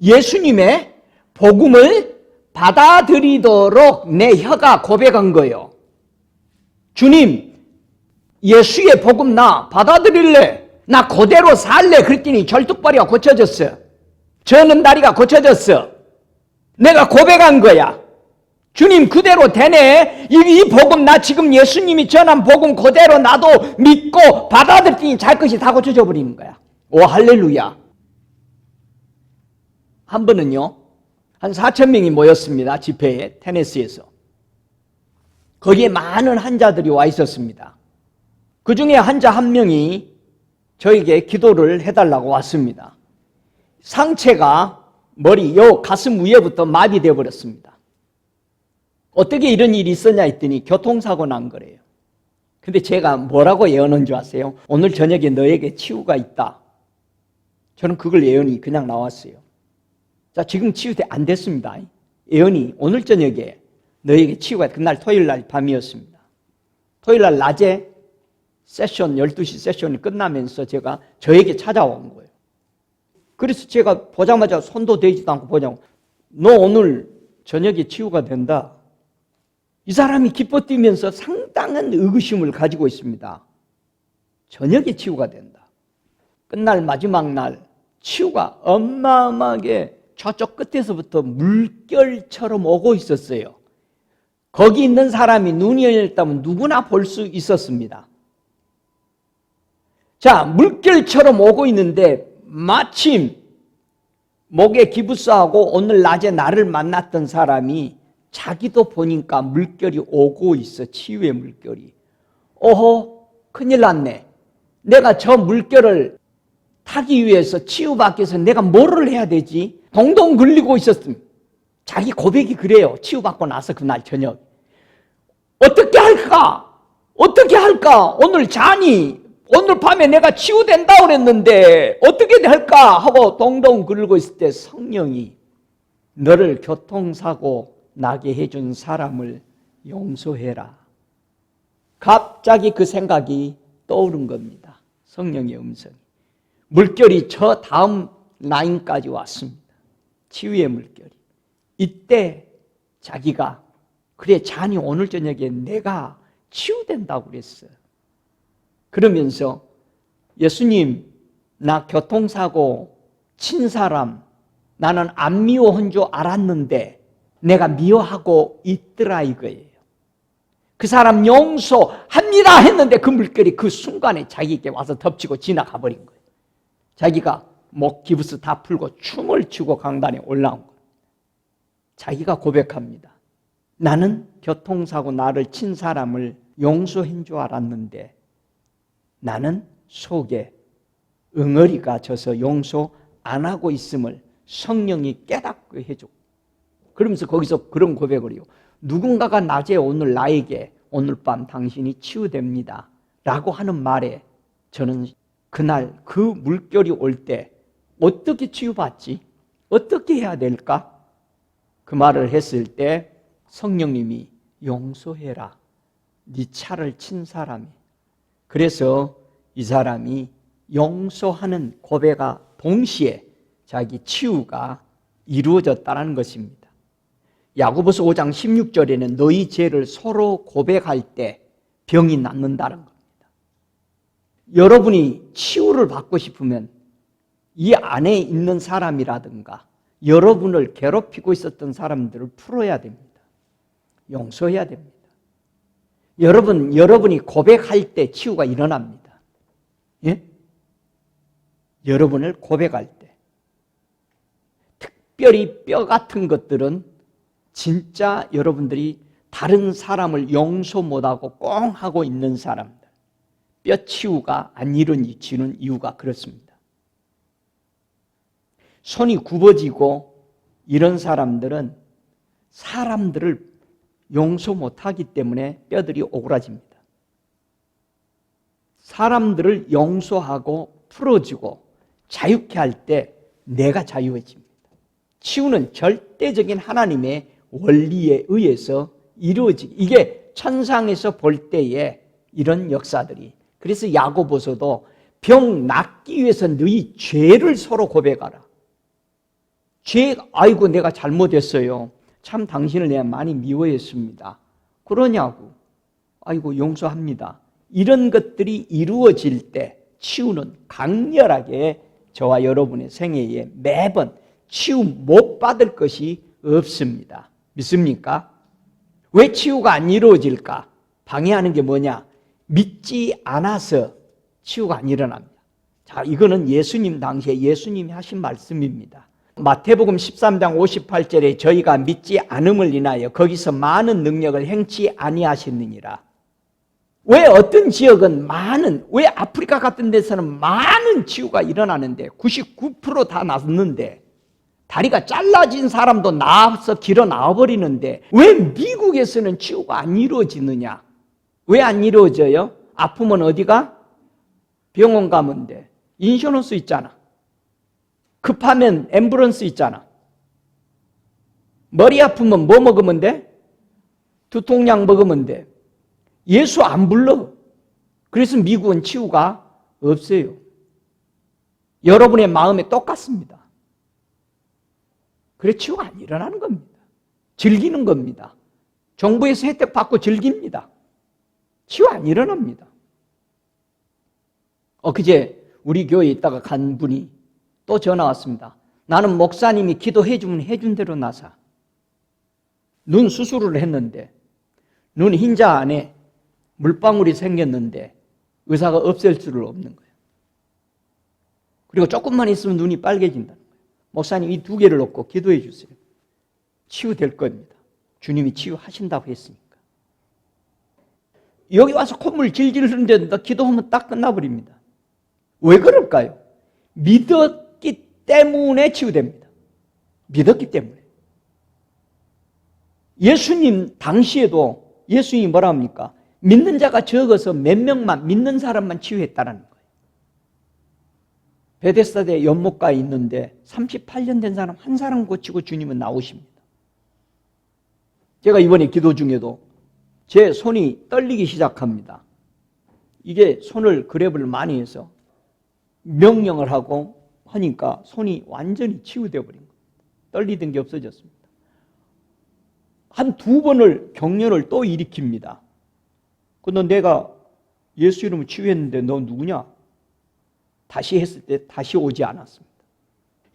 예수님의 복음을 받아들이도록 내 혀가 고백한 거예요. 주님, 예수의 복음 나 받아들일래. 나 그대로 살래. 그랬더니 절뚝발이가 고쳐졌어. 저는 다리가 고쳐졌어. 내가 고백한 거야. 주님 그대로 되네. 이 복음 나 지금 예수님이 전한 복음 그대로 나도 믿고 받아들이니 잘 것이 다 고쳐져 버리는 거야. 오 할렐루야. 한 번은요, 한 4,000명이 모였습니다. 집회에, 테네시에서. 거기에 많은 환자들이 와 있었습니다. 그 중에 환자 한 명이 저에게 기도를 해달라고 왔습니다. 상체가 머리, 가슴 위에부터 마비되어 버렸습니다. 어떻게 이런 일이 있었냐 했더니 교통사고 난 거래요. 근데 제가 뭐라고 예언한 줄 아세요? 오늘 저녁에 너에게 치유가 있다. 저는 그걸 예언이 그냥 나왔어요. 자, 지금 치유돼 안 됐습니다. 예언이 오늘 저녁에 너에게 치유가, 그날 토요일 날 밤이었습니다. 토요일 날 낮에 세션, 12시 세션이 끝나면서 제가 저에게 찾아온 거예요. 그래서 제가 보자마자 손도 대지도 않고 보자고, 너 오늘 저녁에 치유가 된다. 이 사람이 기뻐 뛰면서 상당한 의구심을 가지고 있습니다. 저녁에 치유가 된다. 끝날 마지막 날 치유가 어마어마하게 저쪽 끝에서부터 물결처럼 오고 있었어요. 거기 있는 사람이 눈이 열렸다면 누구나 볼 수 있었습니다. 자, 물결처럼 오고 있는데 마침 목에 기부스하고 오늘 낮에 나를 만났던 사람이 자기도 보니까 물결이 오고 있어. 치유의 물결이. 오호, 큰일 났네. 내가 저 물결을 타기 위해서 치유받기 위해서 내가 뭐를 해야 되지? 동동 굴리고 있었습니다. 자기 고백이 그래요. 치유받고 나서 그날 저녁. 어떻게 할까? 어떻게 할까? 오늘 자니? 오늘 밤에 내가 치유된다고 그랬는데 어떻게 할까? 하고 동동 굴리고 있을 때 성령이 너를 교통사고 나게 해준 사람을 용서해라. 갑자기 그 생각이 떠오른 겁니다. 성령의 음성이. 물결이 저 다음 라인까지 왔습니다. 치유의 물결이. 이때 자기가 그래 자니 오늘 저녁에 내가 치유된다고 그랬어요. 그러면서 예수님 나 교통사고 친 사람 나는 안 미워한 줄 알았는데 내가 미워하고 있더라 이거예요. 그 사람 용서합니다 했는데 그 물결이 그 순간에 자기에게 와서 덮치고 지나가 버린 거예요. 자기가 목 기부스 다 풀고 춤을 추고 강단에 올라온 거예요. 자기가 고백합니다. 나는 교통사고 나를 친 사람을 용서한 줄 알았는데 나는 속에 응어리가 져서 용서 안 하고 있음을 성령이 깨닫게 해주고, 그러면서 거기서 그런 고백을 해요. 누군가가 낮에 오늘 나에게 오늘 밤 당신이 치유됩니다 라고 하는 말에 저는 그날 그 물결이 올 때 어떻게 치유받지? 어떻게 해야 될까? 그 말을 했을 때 성령님이 용서해라. 네 차를 친 사람이. 그래서 이 사람이 용서하는 고백과 동시에 자기 치유가 이루어졌다는 것입니다. 야고보서 5장 16절에는 너희 죄를 서로 고백할 때 병이 낫는다는 겁니다. 여러분이 치유를 받고 싶으면 이 안에 있는 사람이라든가 여러분을 괴롭히고 있었던 사람들을 풀어야 됩니다. 용서해야 됩니다. 여러분이 고백할 때 치유가 일어납니다. 예? 여러분을 고백할 때. 특별히 뼈 같은 것들은 진짜 여러분들이 다른 사람을 용서 못하고 꽁 하고 있는 사람들, 뼈 치유가 안 이루어지는 이유가 그렇습니다. 손이 굽어지고 이런 사람들은 사람들을 용서 못하기 때문에 뼈들이 오그라집니다. 사람들을 용서하고 풀어주고 자유케 할 때 내가 자유해집니다. 치유는 절대적인 하나님의 원리에 의해서 이루어지기, 이게 천상에서 볼 때에 이런 역사들이. 그래서 야고보서도 병 낫기 위해서 너희 죄를 서로 고백하라. 아이고 내가 잘못했어요. 참 당신을 내가 많이 미워했습니다. 그러냐고. 아이고 용서합니다. 이런 것들이 이루어질 때 치유는 강렬하게 저와 여러분의 생애에 매번 치유 못 받을 것이 없습니다. 믿습니까? 왜 치유가 안 이루어질까? 방해하는 게 뭐냐? 믿지 않아서 치유가 안 일어납니다. 자, 이거는 예수님 당시에 예수님이 하신 말씀입니다. 마태복음 13장 58절에 저희가 믿지 않음을 인하여 거기서 많은 능력을 행치 아니하셨느니라. 왜 어떤 지역은 왜 아프리카 같은 데서는 많은 치유가 일어나는데 99% 다 낫는데, 다리가 잘라진 사람도 나와서 길어 나와버리는데 왜 미국에서는 치유가 안 이루어지느냐? 왜 안 이루어져요? 아프면 어디가? 병원 가면 돼. 인슈런스 있잖아. 급하면 앰뷸런스 있잖아. 머리 아프면 뭐 먹으면 돼? 두통약 먹으면 돼. 예수 안 불러. 그래서 미국은 치유가 없어요. 여러분의 마음에 똑같습니다. 그래 치유가 안 일어나는 겁니다. 즐기는 겁니다. 정부에서 혜택 받고 즐깁니다. 치유 안 일어납니다. 엊그제 우리 교회에 있다가 간 분이 또 전화 왔습니다. 나는 목사님이 기도해주면 해준 대로 나사. 눈 수술을 했는데 눈 흰자 안에 물방울이 생겼는데 의사가 없앨 수를 없는 거예요. 그리고 조금만 있으면 눈이 빨개진다는 거예요. 목사님 이 2개를 놓고 기도해 주세요. 치유될 겁니다. 주님이 치유하신다고 했으니까. 여기 와서 콧물 질질 흐르는데 기도하면 딱 끝나버립니다. 왜 그럴까요? 믿었기 때문에 치유됩니다. 믿었기 때문에. 예수님 당시에도 예수님이 뭐라 합니까? 믿는 자가 적어서 몇 명만, 믿는 사람만 치유했다는 거예요. 베데스다에 연못가에 있는데 38년 된 사람 한 사람 고치고 주님은 나오십니다. 제가 이번에 기도 중에도 제 손이 떨리기 시작합니다. 이게 손을 그랩을 많이 해서 명령을 하고 하니까 손이 완전히 치유되어 버린 거예요. 떨리던 게 없어졌습니다. 한 2번을 경련을 또 일으킵니다. 근데 내가 예수 이름을 치유했는데 너 누구냐? 다시 했을 때 다시 오지 않았습니다.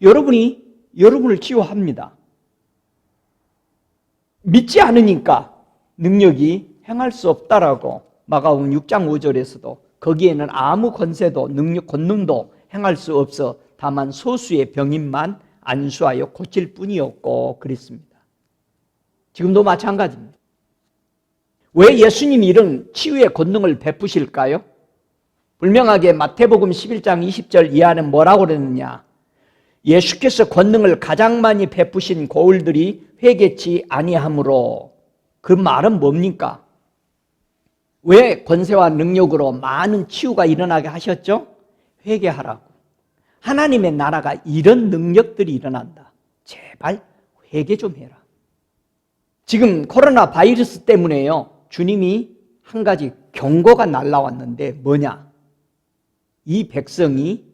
여러분이 여러분을 치유합니다. 믿지 않으니까 능력이 행할 수 없다라고 마가복음 6장 5절에서도 거기에는 아무 권세도 능력 권능도 행할 수 없어 다만 소수의 병인만 안수하여 고칠 뿐이었고 그랬습니다. 지금도 마찬가지입니다. 왜 예수님이 이런 치유의 권능을 베푸실까요? 분명하게 마태복음 11장 20절 이하는 뭐라고 그랬느냐? 예수께서 권능을 가장 많이 베푸신 고을들이 회개치 아니하므로. 그 말은 뭡니까? 왜 권세와 능력으로 많은 치유가 일어나게 하셨죠? 회개하라고. 하나님의 나라가 이런 능력들이 일어난다. 제발 회개 좀 해라. 지금 코로나 바이러스 때문에요. 주님이 한 가지 경고가 날라왔는데 뭐냐? 이 백성이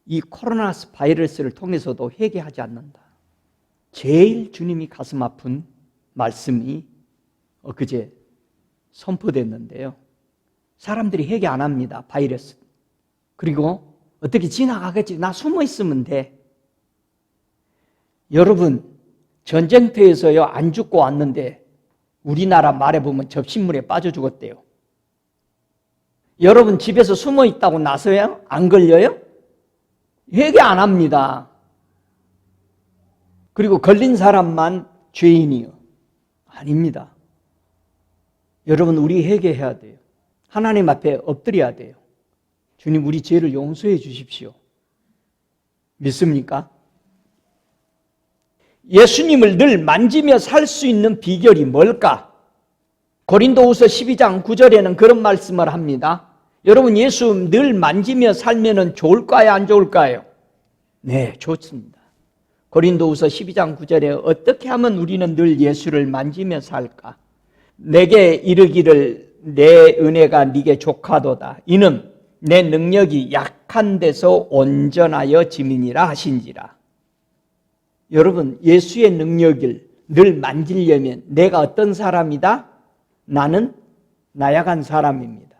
이 코로나 바이러스를 통해서도 회개하지 않는다. 제일 주님이 가슴 아픈 말씀이 엊그제 선포됐는데요. 사람들이 회개 안 합니다. 바이러스. 그리고 어떻게 지나가겠지. 나 숨어 있으면 돼. 여러분, 전쟁터에서요 안 죽고 왔는데 우리나라 말해보면 접신물에 빠져 죽었대요. 여러분 집에서 숨어 있다고 나서요? 안 걸려요? 회개 안 합니다. 그리고 걸린 사람만 죄인이요. 아닙니다. 여러분 우리 회개해야 돼요. 하나님 앞에 엎드려야 돼요. 주님 우리 죄를 용서해 주십시오. 믿습니까? 예수님을 늘 만지며 살 수 있는 비결이 뭘까? 고린도후서 12장 9절에는 그런 말씀을 합니다. 여러분 예수 늘 만지며 살면 좋을까요? 안 좋을까요? 네, 좋습니다. 고린도후서 12장 9절에 어떻게 하면 우리는 늘 예수를 만지며 살까? 내게 이르기를 내 은혜가 네게 족하도다. 이는 내 능력이 약한 데서 온전하여 짐이니라 하신지라. 여러분 예수의 능력을 늘 만지려면 내가 어떤 사람이다? 나는 나약한 사람입니다.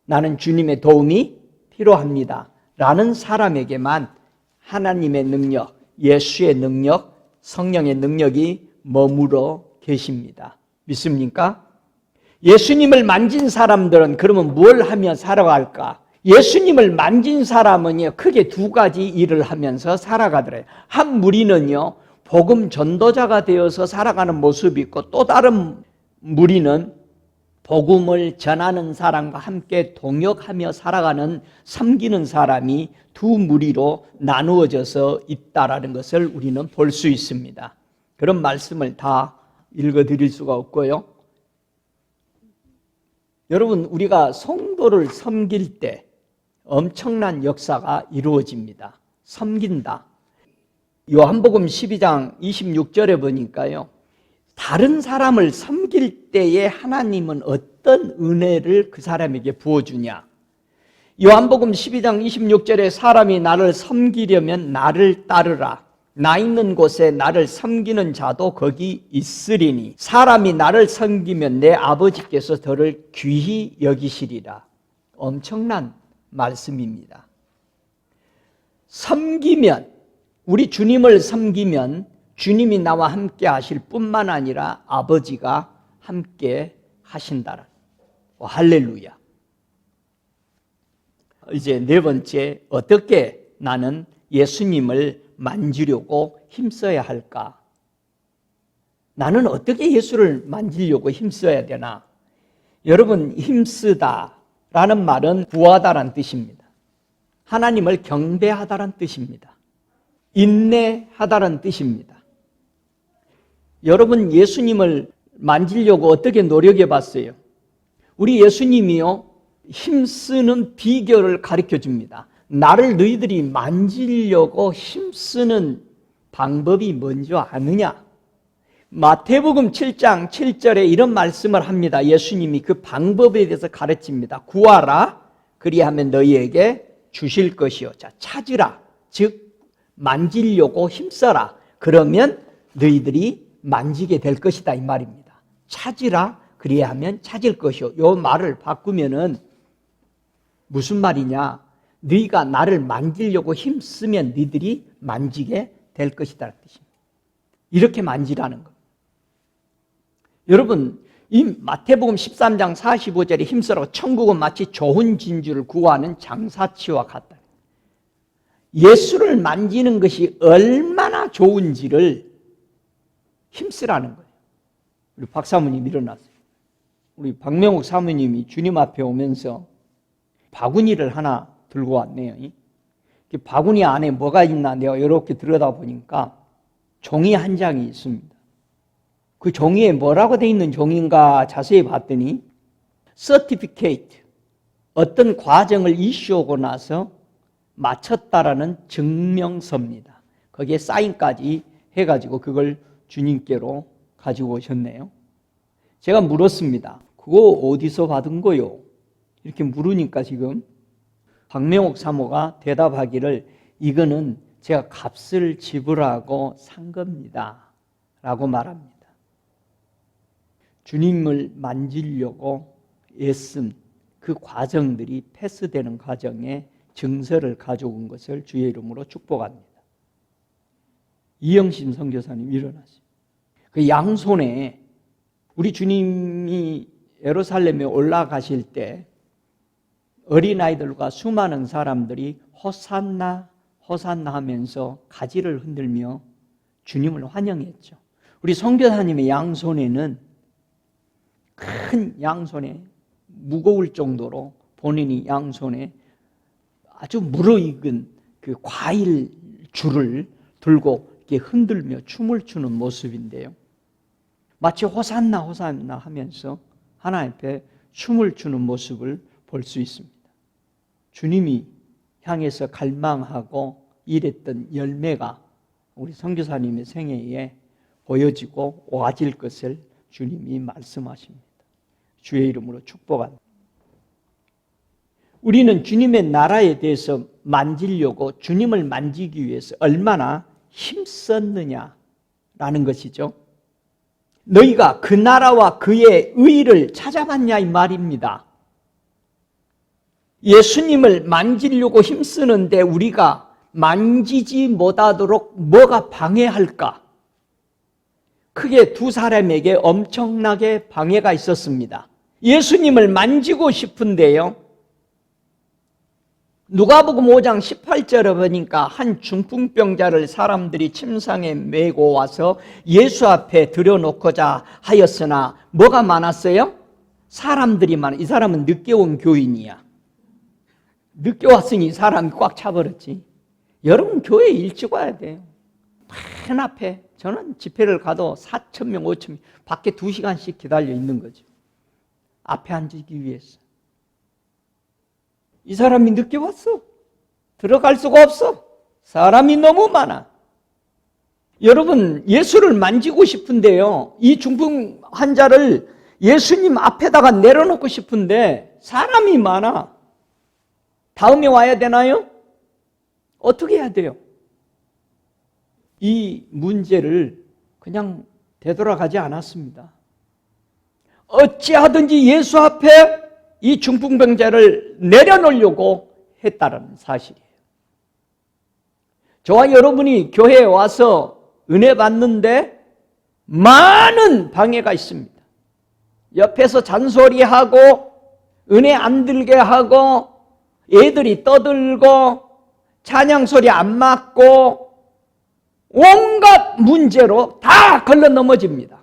나는 주님의 도움이 필요합니다. 라는 사람에게만 하나님의 능력, 예수의 능력, 성령의 능력이 머물러 계십니다. 믿습니까? 예수님을 만진 사람들은 그러면 뭘 하며 살아갈까? 예수님을 만진 사람은요 크게 두 가지 일을 하면서 살아가더래요. 한 무리는요 복음 전도자가 되어서 살아가는 모습이 있고 또 다른 무리는 복음을 전하는 사람과 함께 동역하며 살아가는 섬기는 사람이 두 무리로 나누어져서 있다라는 것을 우리는 볼 수 있습니다. 그런 말씀을 다 읽어드릴 수가 없고요. 여러분 우리가 성도를 섬길 때 엄청난 역사가 이루어집니다. 섬긴다. 요한복음 12장 26절에 보니까요. 다른 사람을 섬길 때에 하나님은 어떤 은혜를 그 사람에게 부어주냐. 요한복음 12장 26절에 사람이 나를 섬기려면 나를 따르라. 나 있는 곳에 나를 섬기는 자도 거기 있으리니 사람이 나를 섬기면 내 아버지께서 저를 귀히 여기시리라. 엄청난 말씀입니다. 섬기면 우리 주님을 섬기면 주님이 나와 함께 하실 뿐만 아니라 아버지가 함께 하신다라. 할렐루야. 이제 네 번째, 어떻게 나는 예수님을 만지려고 힘써야 할까? 나는 어떻게 예수를 만지려고 힘써야 되나? 여러분, 힘쓰다라는 말은 구하다란 뜻입니다. 하나님을 경배하다란 뜻입니다. 인내하다란 뜻입니다. 여러분 예수님을 만지려고 어떻게 노력해 봤어요? 우리 예수님이요 힘쓰는 비결을 가르쳐 줍니다. 나를 너희들이 만지려고 힘쓰는 방법이 뭔지 아느냐? 마태복음 7장 7절에 이런 말씀을 합니다. 예수님이 그 방법에 대해서 가르칩니다. 구하라, 그리하면 너희에게 주실 것이요. 자, 찾으라, 즉 만지려고 힘써라. 그러면 너희들이 만지게 될 것이다 이 말입니다. 찾으라, 그리하면 찾을 것이요. 이 말을 바꾸면은 무슨 말이냐? 너희가 나를 만지려고 힘쓰면 너희들이 만지게 될 것이다 뜻입니다. 이렇게 만지라는 겁니다. 여러분, 이 마태복음 13장 45절에 힘쓰라고 천국은 마치 좋은 진주를 구하는 장사치와 같다. 예수를 만지는 것이 얼마나 좋은지를 힘쓰라는 거예요. 우리 박 사모님 일어났어요. 우리 박명욱 사모님이 주님 앞에 오면서 바구니를 하나 들고 왔네요. 바구니 안에 뭐가 있나 내가 이렇게 들여다보니까 종이 한 장이 있습니다. 그 종이에 뭐라고 되어 있는 종인가 자세히 봤더니 certificate, 어떤 과정을 이슈하고 나서 마쳤다라는 증명서입니다. 거기에 사인까지 해가지고 그걸 주님께로 가지고 오셨네요. 제가 물었습니다. 그거 어디서 받은 거요? 이렇게 물으니까 지금 박명옥 사모가 대답하기를 이거는 제가 값을 지불하고 산 겁니다 라고 말합니다. 주님을 만지려고 애쓴 그 과정들이 패스되는 과정에 증서를 가져온 것을 주의 이름으로 축복합니다. 이영심 선교사님 일어나세요. 그 양손에 우리 주님이 예루살렘에 올라가실 때 어린아이들과 수많은 사람들이 호산나 호산나 하면서 가지를 흔들며 주님을 환영했죠. 우리 선교사님의 양손에는 큰 양손에 무거울 정도로 본인이 양손에 아주 무르익은 그 과일 줄을 들고 이렇게 흔들며 춤을 추는 모습인데요. 마치 호산나 호산나 하면서 하나님 앞에 춤을 추는 모습을 볼 수 있습니다. 주님이 향해서 갈망하고 일했던 열매가 우리 선교사님의 생애에 보여지고 와질 것을 주님이 말씀하십니다. 주의 이름으로 축복합니다. 우리는 주님의 나라에 대해서 만지려고 주님을 만지기 위해서 얼마나 힘썼느냐라는 것이죠. 너희가 그 나라와 그의 의를 찾아봤냐 이 말입니다. 예수님을 만지려고 힘쓰는데 우리가 만지지 못하도록 뭐가 방해할까? 크게 두 사람에게 엄청나게 방해가 있었습니다. 예수님을 만지고 싶은데요. 누가복음 5장 18절에 보니까 한 중풍병자를 사람들이 침상에 메고 와서 예수 앞에 들여놓고자 하였으나 뭐가 많았어요? 사람들이 많아. 이 사람은 늦게 온 교인이야. 늦게 왔으니 이 사람이 꽉 차버렸지. 여러분 교회에 일찍 와야 돼요. 맨 앞에 저는 집회를 가도 4,000명, 5,000명 밖에 2시간씩 기다려 있는 거죠. 앞에 앉기 위해서. 이 사람이 늦게 왔어. 들어갈 수가 없어. 사람이 너무 많아. 여러분 예수를 만지고 싶은데요. 이 중풍 환자를 예수님 앞에다가 내려놓고 싶은데 사람이 많아. 다음에 와야 되나요? 어떻게 해야 돼요? 이 문제를 그냥 되돌아가지 않았습니다. 어찌하든지 예수 앞에 이 중풍병자를 내려놓으려고 했다는 사실이에요. 저와 여러분이 교회에 와서 은혜 받는데 많은 방해가 있습니다. 옆에서 잔소리하고 은혜 안 들게 하고 애들이 떠들고 찬양 소리 안 맞고 온갖 문제로 다 걸러 넘어집니다.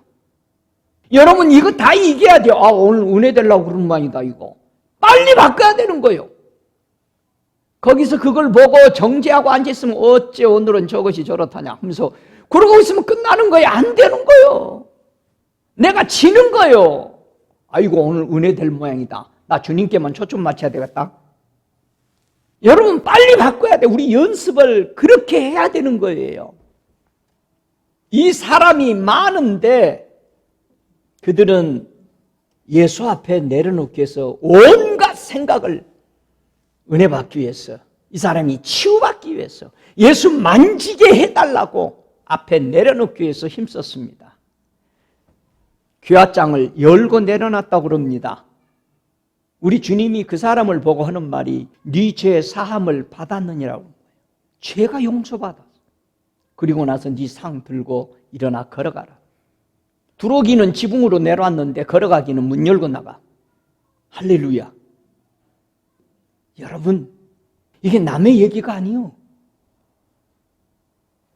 여러분 이거 다 이겨야 돼요. 오늘 은혜 되려고 그런 모양이다 이거. 빨리 바꿔야 되는 거예요. 거기서 그걸 보고 정죄하고 앉아있으면 어째 오늘은 저것이 저렇다냐 하면서 그러고 있으면 끝나는 거예요. 안 되는 거예요. 내가 지는 거예요. 아이고 오늘 은혜 될 모양이다. 나 주님께만 초점 맞춰야 되겠다. 여러분 빨리 바꿔야 돼. 우리 연습을 그렇게 해야 되는 거예요. 이 사람이 많은데 그들은 예수 앞에 내려놓기 위해서 온갖 생각을 은혜 받기 위해서 이 사람이 치유받기 위해서 예수 만지게 해달라고 앞에 내려놓기 위해서 힘썼습니다. 귀화장을 열고 내려놨다고 그럽니다. 우리 주님이 그 사람을 보고 하는 말이 네 죄 사함을 받았느니라고 하는 거예요. 죄가 용서받았어. 그리고 나서 네 상 들고 일어나 걸어가라. 들어오기는 지붕으로 내려왔는데 걸어가기는 문 열고 나가. 할렐루야. 여러분, 이게 남의 얘기가 아니요.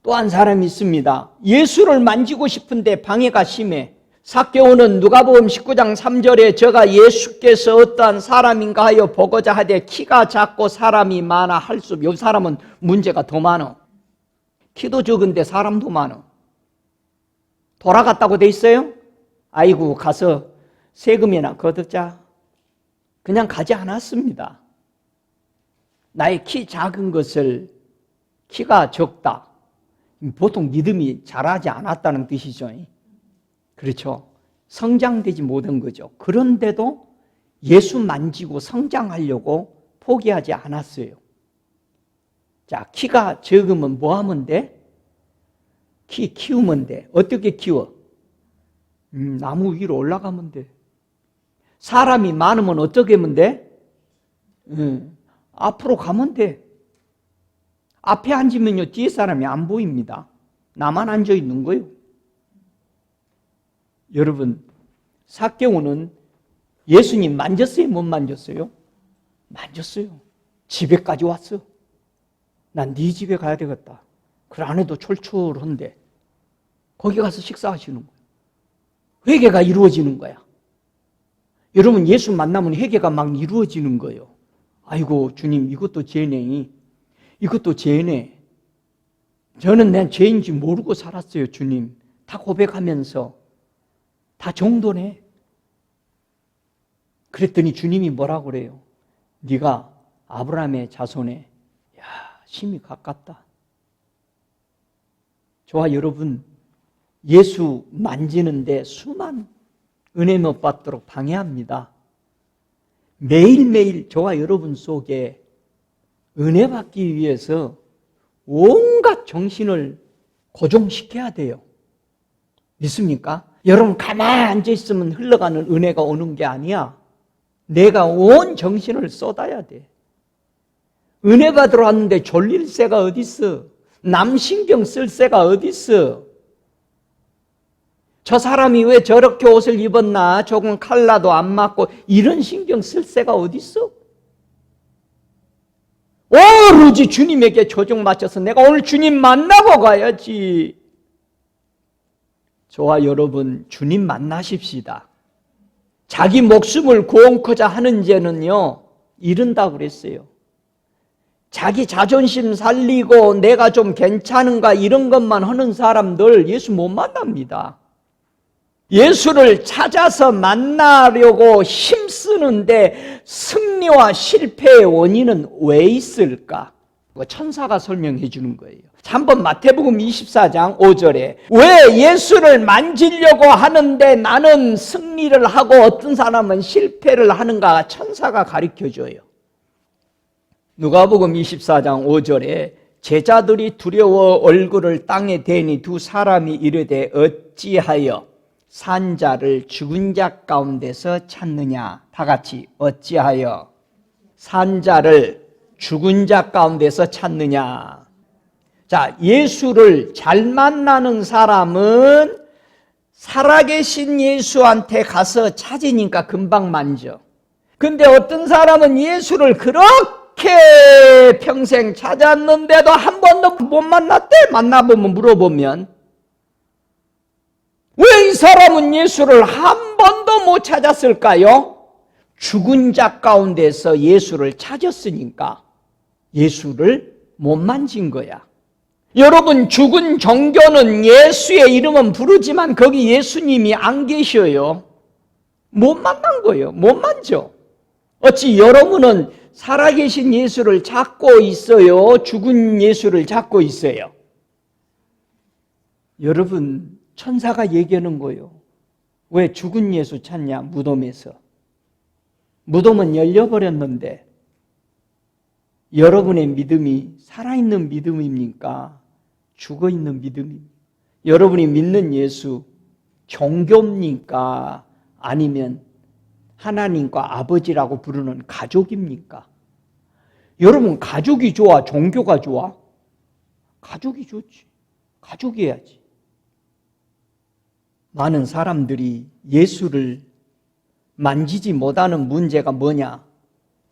또 한 사람이 있습니다. 예수를 만지고 싶은데 방해가 심해. 삭개오는 누가복음 19장 3절에 저가 예수께서 어떠한 사람인가 하여 보고자 하되 키가 작고 사람이 많아 할 수 없어. 이 사람은 문제가 더 많아. 키도 적은데 사람도 많아. 돌아갔다고 돼 있어요? 아이고 가서 세금이나 걷자. 그냥 가지 않았습니다. 나의 키 작은 것을 키가 적다. 보통 믿음이 자라지 않았다는 뜻이죠. 그렇죠. 성장되지 못한 거죠. 그런데도 예수 만지고 성장하려고 포기하지 않았어요. 자, 키가 적으면 뭐 하면 돼? 키 키우면 돼. 어떻게 키워? 나무 위로 올라가면 돼. 사람이 많으면 어떻게 하면 돼? 앞으로 가면 돼. 앞에 앉으면요 뒤에 사람이 안 보입니다. 나만 앉아 있는 거예요. 여러분, 삭개오는 예수님 만졌어요? 못 만졌어요? 만졌어요. 집에까지 왔어. 난 네 집에 가야 되겠다. 그 안에도 철철한데 거기 가서 식사하시는 거예요. 회개가 이루어지는 거야. 여러분, 예수 만나면 회개가 막 이루어지는 거예요. 아이고 주님, 이것도 죄네. 이것도 죄네. 저는 내 죄인지 모르고 살았어요. 주님, 다 고백하면서 다 정도네. 그랬더니 주님이 뭐라고 그래요? 네가 아브라함의 자손에 심히 가깝다. 저와 여러분, 예수 만지는데 수만 은혜 못 받도록 방해합니다. 매일매일 저와 여러분 속에 은혜 받기 위해서 온갖 정신을 고정시켜야 돼요. 믿습니까? 여러분 가만히 앉아있으면 흘러가는 은혜가 오는 게 아니야. 내가 온 정신을 쏟아야 돼. 은혜 받으러 왔는데 졸릴 새가 어디 있어? 남 신경 쓸 새가 어디 있어? 저 사람이 왜 저렇게 옷을 입었나? 조금 컬러도 안 맞고 이런 신경 쓸 새가 어디 있어? 오로지 주님에게 초점 맞춰서 내가 오늘 주님 만나고 가야지. 저와 여러분, 주님 만나십시다. 자기 목숨을 구원코자 하는 죄는요 이른다고 그랬어요. 자기 자존심 살리고 내가 좀 괜찮은가 이런 것만 하는 사람들 예수 못 만납니다. 예수를 찾아서 만나려고 힘쓰는데 승리와 실패의 원인은 왜 있을까? 천사가 설명해 주는 거예요. 한번 마태복음 24장 5절에 왜 예수를 만지려고 하는데 나는 승리를 하고 어떤 사람은 실패를 하는가 천사가 가르쳐줘요. 누가복음 24장 5절에 제자들이 두려워 얼굴을 땅에 대니 두 사람이 이르되 어찌하여 산 자를 죽은 자 가운데서 찾느냐. 다 같이 어찌하여 산 자를 죽은 자 가운데서 찾느냐. 자, 예수를 잘 만나는 사람은 살아계신 예수한테 가서 찾으니까 금방 만져. 근데 어떤 사람은 예수를 그렇게 평생 찾았는데도 한 번도 못 만났대. 만나보면 물어보면 왜 이 사람은 예수를 한 번도 못 찾았을까요? 죽은 자 가운데서 예수를 찾았으니까 예수를 못 만진 거야. 여러분, 죽은 종교는 예수의 이름은 부르지만 거기 예수님이 안 계셔요. 못 만난 거예요. 못 만져. 어찌 여러분은 살아계신 예수를 찾고 있어요? 죽은 예수를 찾고 있어요? 여러분, 천사가 얘기하는 거예요. 왜 죽은 예수 찾냐? 무덤에서. 무덤은 열려버렸는데 여러분의 믿음이 살아있는 믿음입니까? 죽어있는 믿음입니까? 여러분이 믿는 예수 종교입니까? 아니면 하나님과 아버지라고 부르는 가족입니까? 여러분, 가족이 좋아, 종교가 좋아? 가족이 좋지. 가족이어야지. 많은 사람들이 예수를 만지지 못하는 문제가 뭐냐?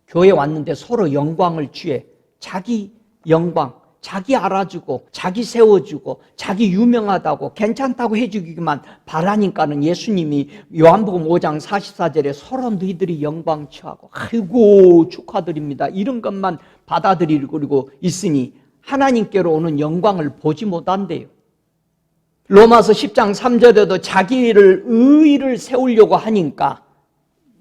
교회 왔는데 서로 영광을 취해. 자기 영광, 자기 알아주고, 자기 세워주고, 자기 유명하다고, 괜찮다고 해주기만 바라니까는 예수님이 요한복음 5장 44절에 서로 너희들이 영광 취하고, 아이고 축하드립니다, 이런 것만 받아들이고 있으니 하나님께로 오는 영광을 보지 못한대요. 로마서 10장 3절에도 자기를 의의를 세우려고 하니까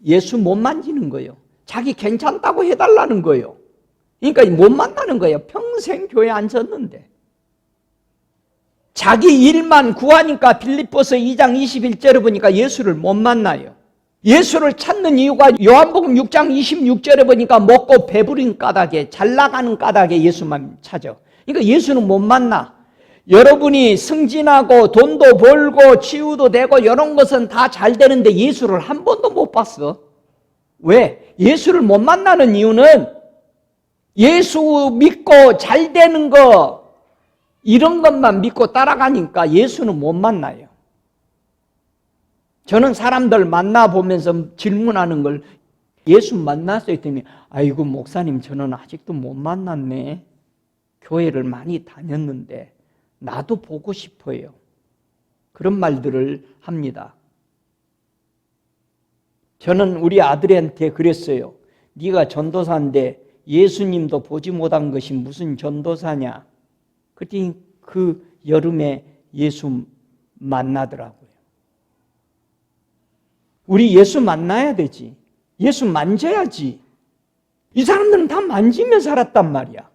예수 못 만지는 거예요. 자기 괜찮다고 해달라는 거예요. 그러니까 못 만나는 거예요. 평생 교회 앉았는데. 자기 일만 구하니까 빌립보서 2장 21절에 보니까 예수를 못 만나요. 예수를 찾는 이유가 요한복음 6장 26절에 보니까 먹고 배부린 까닭에, 잘 나가는 까닭에 예수만 찾아. 그러니까 예수는 못 만나. 여러분이 승진하고 돈도 벌고 치유도 되고 이런 것은 다 잘 되는데 예수를 한 번도 못 봤어. 왜? 예수를 못 만나는 이유는 예수 믿고 잘 되는 거, 이런 것만 믿고 따라가니까 예수는 못 만나요. 저는 사람들 만나보면서 질문하는 걸, 예수 만났어요 했더니 아이고 목사님 저는 아직도 못 만났네. 교회를 많이 다녔는데 나도 보고 싶어요. 그런 말들을 합니다. 저는 우리 아들한테 그랬어요. 네가 전도사인데 예수님도 보지 못한 것이 무슨 전도사냐. 그랬더니 그 여름에 예수 만나더라고요. 우리 예수 만나야 되지. 예수 만져야지. 이 사람들은 다 만지며 살았단 말이야.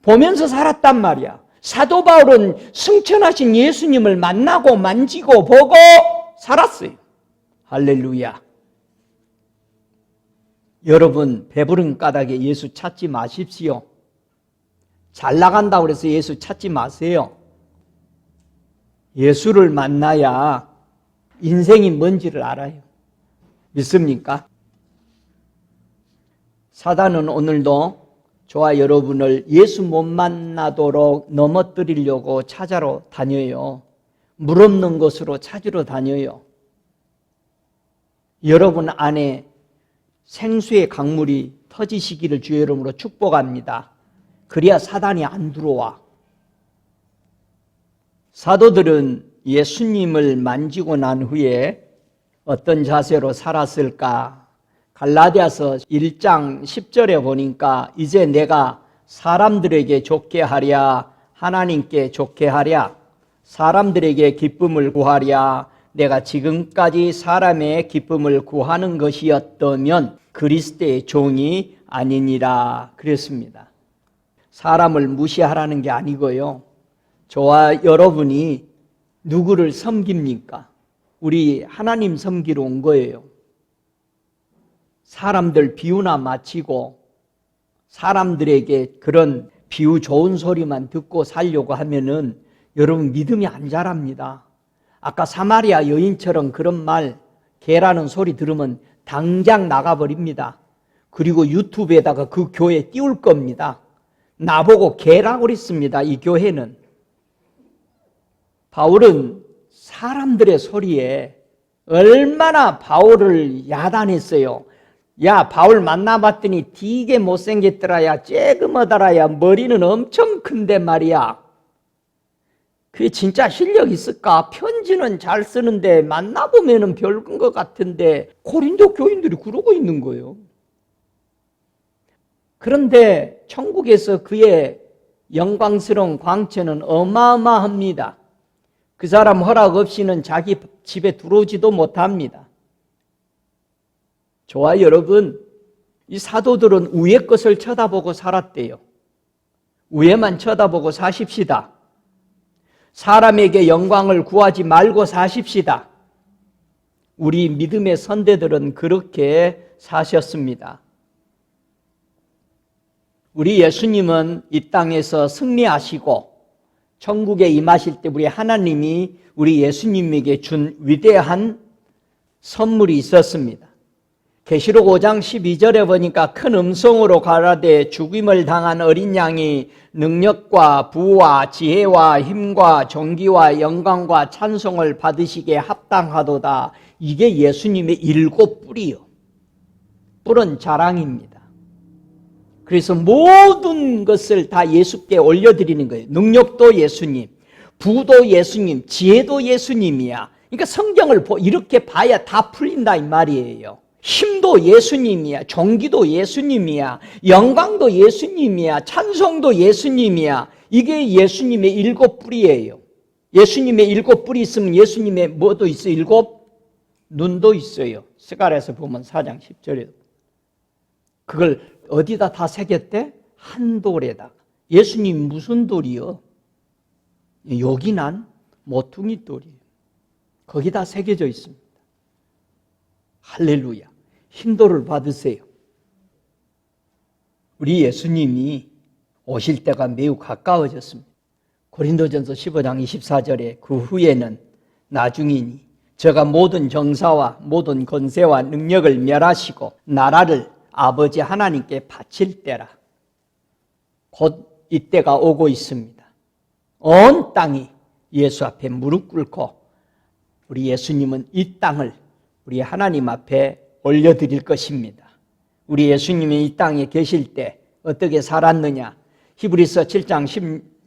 보면서 살았단 말이야. 사도 바울은 승천하신 예수님을 만나고 만지고 보고 살았어요. 할렐루야. 여러분, 배부른 까닭에 예수 찾지 마십시오. 잘 나간다고 해서 예수 찾지 마세요. 예수를 만나야 인생이 뭔지를 알아요. 믿습니까? 사단은 오늘도 저와 여러분을 예수 못 만나도록 넘어뜨리려고 찾아러 다녀요. 물 없는 곳으로 찾으러 다녀요. 여러분 안에 생수의 강물이 터지시기를 주의 이름으로 축복합니다. 그래야 사단이 안 들어와. 사도들은 예수님을 만지고 난 후에 어떤 자세로 살았을까? 갈라디아서 1장 10절에 보니까 이제 내가 사람들에게 좋게 하랴, 하나님께 좋게 하랴, 사람들에게 기쁨을 구하랴, 내가 지금까지 사람의 기쁨을 구하는 것이었다면 그리스도의 종이 아니니라 그랬습니다. 사람을 무시하라는 게 아니고요. 저와 여러분이 누구를 섬깁니까? 우리 하나님 섬기러 온 거예요. 사람들 비유나 마치고 사람들에게 그런 비유 좋은 소리만 듣고 살려고 하면은 여러분 믿음이 안 자랍니다. 아까 사마리아 여인처럼 그런 말, 개라는 소리 들으면 당장 나가버립니다. 그리고 유튜브에다가 그 교회 띄울 겁니다. 나보고 개라고 그랬습니다. 이 교회는. 바울은 사람들의 소리에 얼마나 바울을 야단했어요. 야, 바울 만나봤더니 되게 못생겼더라야, 쬐그머더라야, 머리는 엄청 큰데 말이야. 그게 진짜 실력 있을까? 편지는 잘 쓰는데 만나보면 별건 것 같은데 고린도 교인들이 그러고 있는 거예요. 그런데 천국에서 그의 영광스러운 광채는 어마어마합니다. 그 사람 허락 없이는 자기 집에 들어오지도 못합니다. 저와 여러분, 이 사도들은 위의 것을 쳐다보고 살았대요. 위에만 쳐다보고 사십시다. 사람에게 영광을 구하지 말고 사십시다. 우리 믿음의 선대들은 그렇게 사셨습니다. 우리 예수님은 이 땅에서 승리하시고 천국에 임하실 때 우리 하나님이 우리 예수님에게 준 위대한 선물이 있었습니다. 계시록 5장 12절에 보니까 큰 음성으로 가라되 죽임을 당한 어린 양이 능력과 부와 지혜와 힘과 존귀와 영광과 찬송을 받으시기에 합당하도다. 이게 예수님의 7뿔이요. 뿔은 자랑입니다. 그래서 모든 것을 다 예수께 올려드리는 거예요. 능력도 예수님, 부도 예수님, 지혜도 예수님이야. 그러니까 성경을 이렇게 봐야 다 풀린다 이 말이에요. 힘도 예수님이야. 존귀도 예수님이야. 영광도 예수님이야. 찬송도 예수님이야. 이게 예수님의 7뿔이에요. 예수님의 7뿔이 있으면 예수님의 뭐도 있어요? 7 눈도 있어요. 스가랴서 보면 4장 10절에 그걸 어디다 다 새겼대? 한 돌에다가. 예수님 무슨 돌이요? 요긴한 모퉁이 돌이에요. 거기다 새겨져 있습니다. 할렐루야. 흰돌을 받으세요. 우리 예수님이 오실 때가 매우 가까워졌습니다. 고린도전서 15장 24절에 그 후에는 나중이니 저가 모든 정사와 모든 권세와 능력을 멸하시고 나라를 아버지 하나님께 바칠 때라. 곧 이때가 오고 있습니다. 온 땅이 예수 앞에 무릎 꿇고 우리 예수님은 이 땅을 우리 하나님 앞에 올려드릴 것입니다. 우리 예수님이 이 땅에 계실 때 어떻게 살았느냐? 히브리서 7장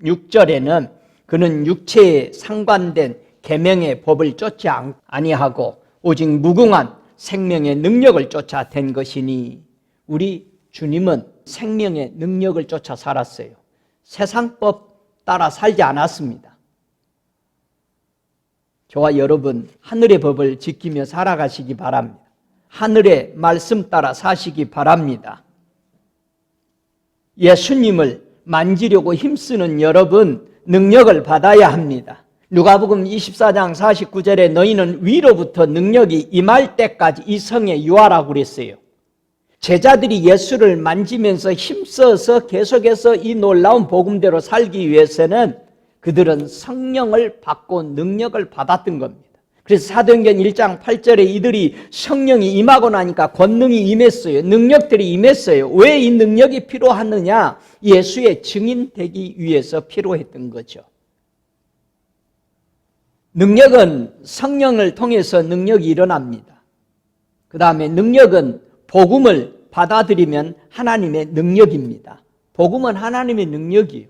16절에는 그는 육체에 상관된 계명의 법을 쫓지 아니하고 오직 무궁한 생명의 능력을 쫓아 된 것이니 우리 주님은 생명의 능력을 쫓아 살았어요. 세상법 따라 살지 않았습니다. 저와 여러분 하늘의 법을 지키며 살아가시기 바랍니다. 하늘의 말씀 따라 사시기 바랍니다. 예수님을 만지려고 힘쓰는 여러분 능력을 받아야 합니다. 누가복음 24장 49절에 너희는 위로부터 능력이 임할 때까지 이 성에 유하라고 그랬어요. 제자들이 예수를 만지면서 힘써서 계속해서 이 놀라운 복음대로 살기 위해서는 그들은 성령을 받고 능력을 받았던 겁니다. 그래서 사도행전 1장 8절에 이들이 성령이 임하고 나니까 권능이 임했어요. 능력들이 임했어요. 왜 이 능력이 필요하느냐? 예수의 증인 되기 위해서 필요했던 거죠. 능력은 성령을 통해서 능력이 일어납니다. 그 다음에 능력은 복음을 받아들이면 하나님의 능력입니다. 복음은 하나님의 능력이에요.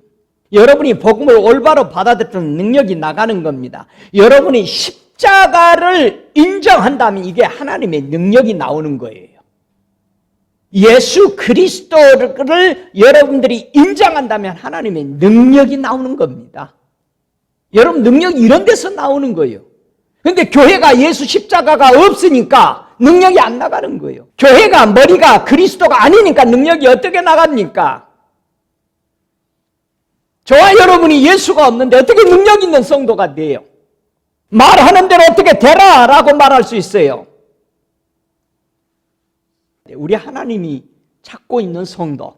여러분이 복음을 올바로 받아들이는 능력이 나가는 겁니다. 여러분이 십자가를 인정한다면 이게 하나님의 능력이 나오는 거예요. 예수 그리스도를 여러분들이 인정한다면 하나님의 능력이 나오는 겁니다. 여러분 능력이 이런 데서 나오는 거예요. 그런데 교회가 예수 십자가가 없으니까 능력이 안 나가는 거예요. 교회가 머리가 그리스도가 아니니까 능력이 어떻게 나갑니까? 저와 여러분이 예수가 없는데 어떻게 능력 있는 성도가 돼요? 말하는 대로 어떻게 되라 라고 말할 수 있어요. 우리 하나님이 찾고 있는 성도,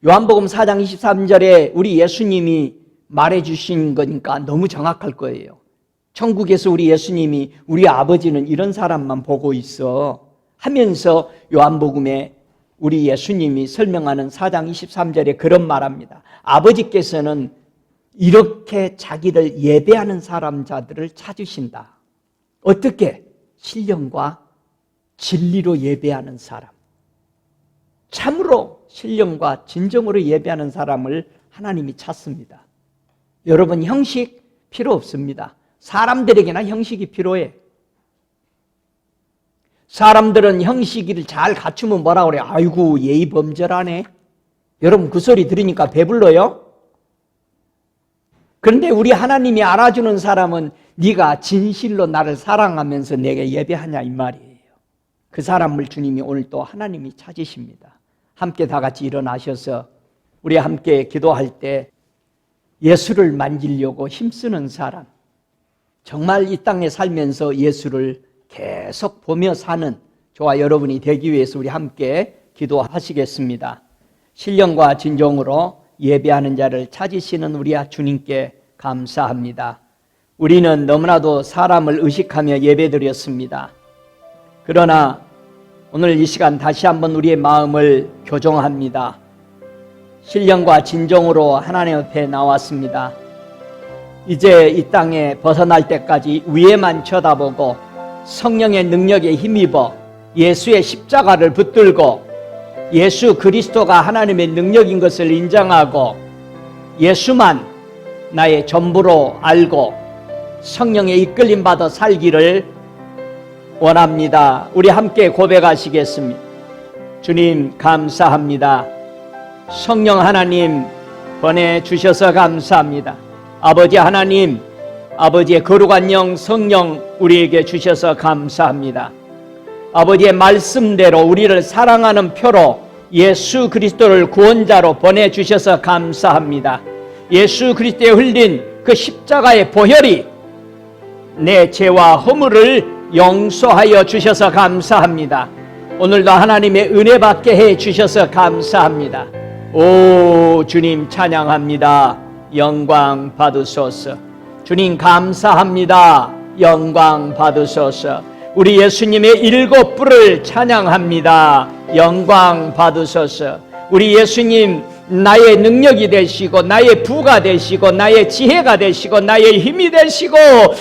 요한복음 4장 23절에 우리 예수님이 말해주신 거니까 너무 정확할 거예요. 천국에서 우리 예수님이 우리 아버지는 이런 사람만 보고 있어 하면서 요한복음에 우리 예수님이 설명하는 4장 23절에 그런 말합니다. 아버지께서는 이렇게 자기를 예배하는 사람자들을 찾으신다. 어떻게? 신령과 진리로 예배하는 사람. 참으로 신령과 진정으로 예배하는 사람을 하나님이 찾습니다. 여러분 형식 필요 없습니다. 사람들에게나 형식이 필요해. 사람들은 형식을 잘 갖추면 뭐라고 그래? 아이고 예의 범절하네. 여러분 그 소리 들으니까 배불러요? 그런데 우리 하나님이 알아주는 사람은 네가 진실로 나를 사랑하면서 내게 예배하냐 이 말이에요. 그 사람을 주님이 오늘 또 하나님이 찾으십니다. 함께 다 같이 일어나셔서 우리 함께 기도할 때 예수를 만지려고 힘쓰는 사람, 정말 이 땅에 살면서 예수를 계속 보며 사는 저와 여러분이 되기 위해서 우리 함께 기도하시겠습니다. 신령과 진정으로 예배하는 자를 찾으시는 우리 주님께 감사합니다. 우리는 너무나도 사람을 의식하며 예배드렸습니다. 그러나 오늘 이 시간 다시 한번 우리의 마음을 교정합니다. 신령과 진정으로 하나님 앞에 나왔습니다. 이제 이 땅에 벗어날 때까지 위에만 쳐다보고 성령의 능력에 힘입어 예수의 십자가를 붙들고 예수 그리스도가 하나님의 능력인 것을 인정하고 예수만 나의 전부로 알고 성령의 이끌림 받아 살기를 원합니다. 우리 함께 고백하시겠습니다. 주님 감사합니다. 성령 하나님 보내주셔서 감사합니다. 아버지 하나님, 아버지의 거룩한 영 성령 우리에게 주셔서 감사합니다. 아버지의 말씀대로 우리를 사랑하는 표로 예수 그리스도를 구원자로 보내주셔서 감사합니다. 예수 그리스도에 흘린 그 십자가의 보혈이 내 죄와 허물을 용서하여 주셔서 감사합니다. 오늘도 하나님의 은혜 받게 해 주셔서 감사합니다. 오 주님 찬양합니다. 영광 받으소서. 주님 감사합니다. 영광 받으소서. 우리 예수님의 일곱 뿔을 찬양합니다. 영광 받으소서. 우리 예수님 나의 능력이 되시고 나의 부가 되시고 나의 지혜가 되시고 나의 힘이 되시고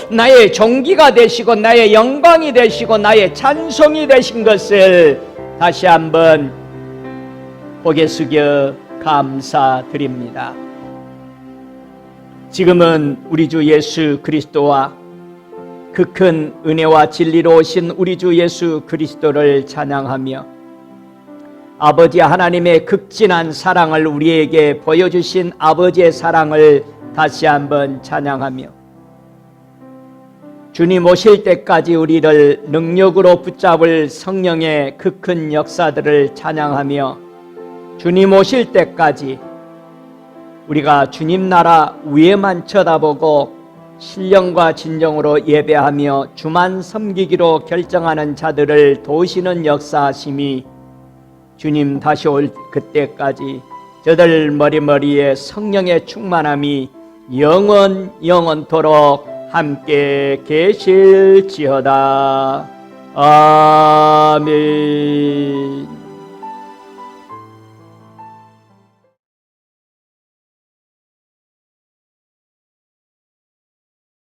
나의 종기가 되시고 나의 영광이 되시고 나의 찬송이 되신 것을 다시 한번 고개 숙여 감사드립니다. 지금은 우리 주 예수 그리스도와 그 큰 은혜와 진리로 오신 우리 주 예수 그리스도를 찬양하며 아버지 하나님의 극진한 사랑을 우리에게 보여주신 아버지의 사랑을 다시 한번 찬양하며 주님 오실 때까지 우리를 능력으로 붙잡을 성령의 그 큰 역사들을 찬양하며 주님 오실 때까지 우리가 주님 나라 위에만 쳐다보고 신령과 진정으로 예배하며 주만 섬기기로 결정하는 자들을 도우시는 역사하심이 주님 다시 올 그때까지 저들 머리머리에 성령의 충만함이 영원토록 함께 계실지어다. 아멘.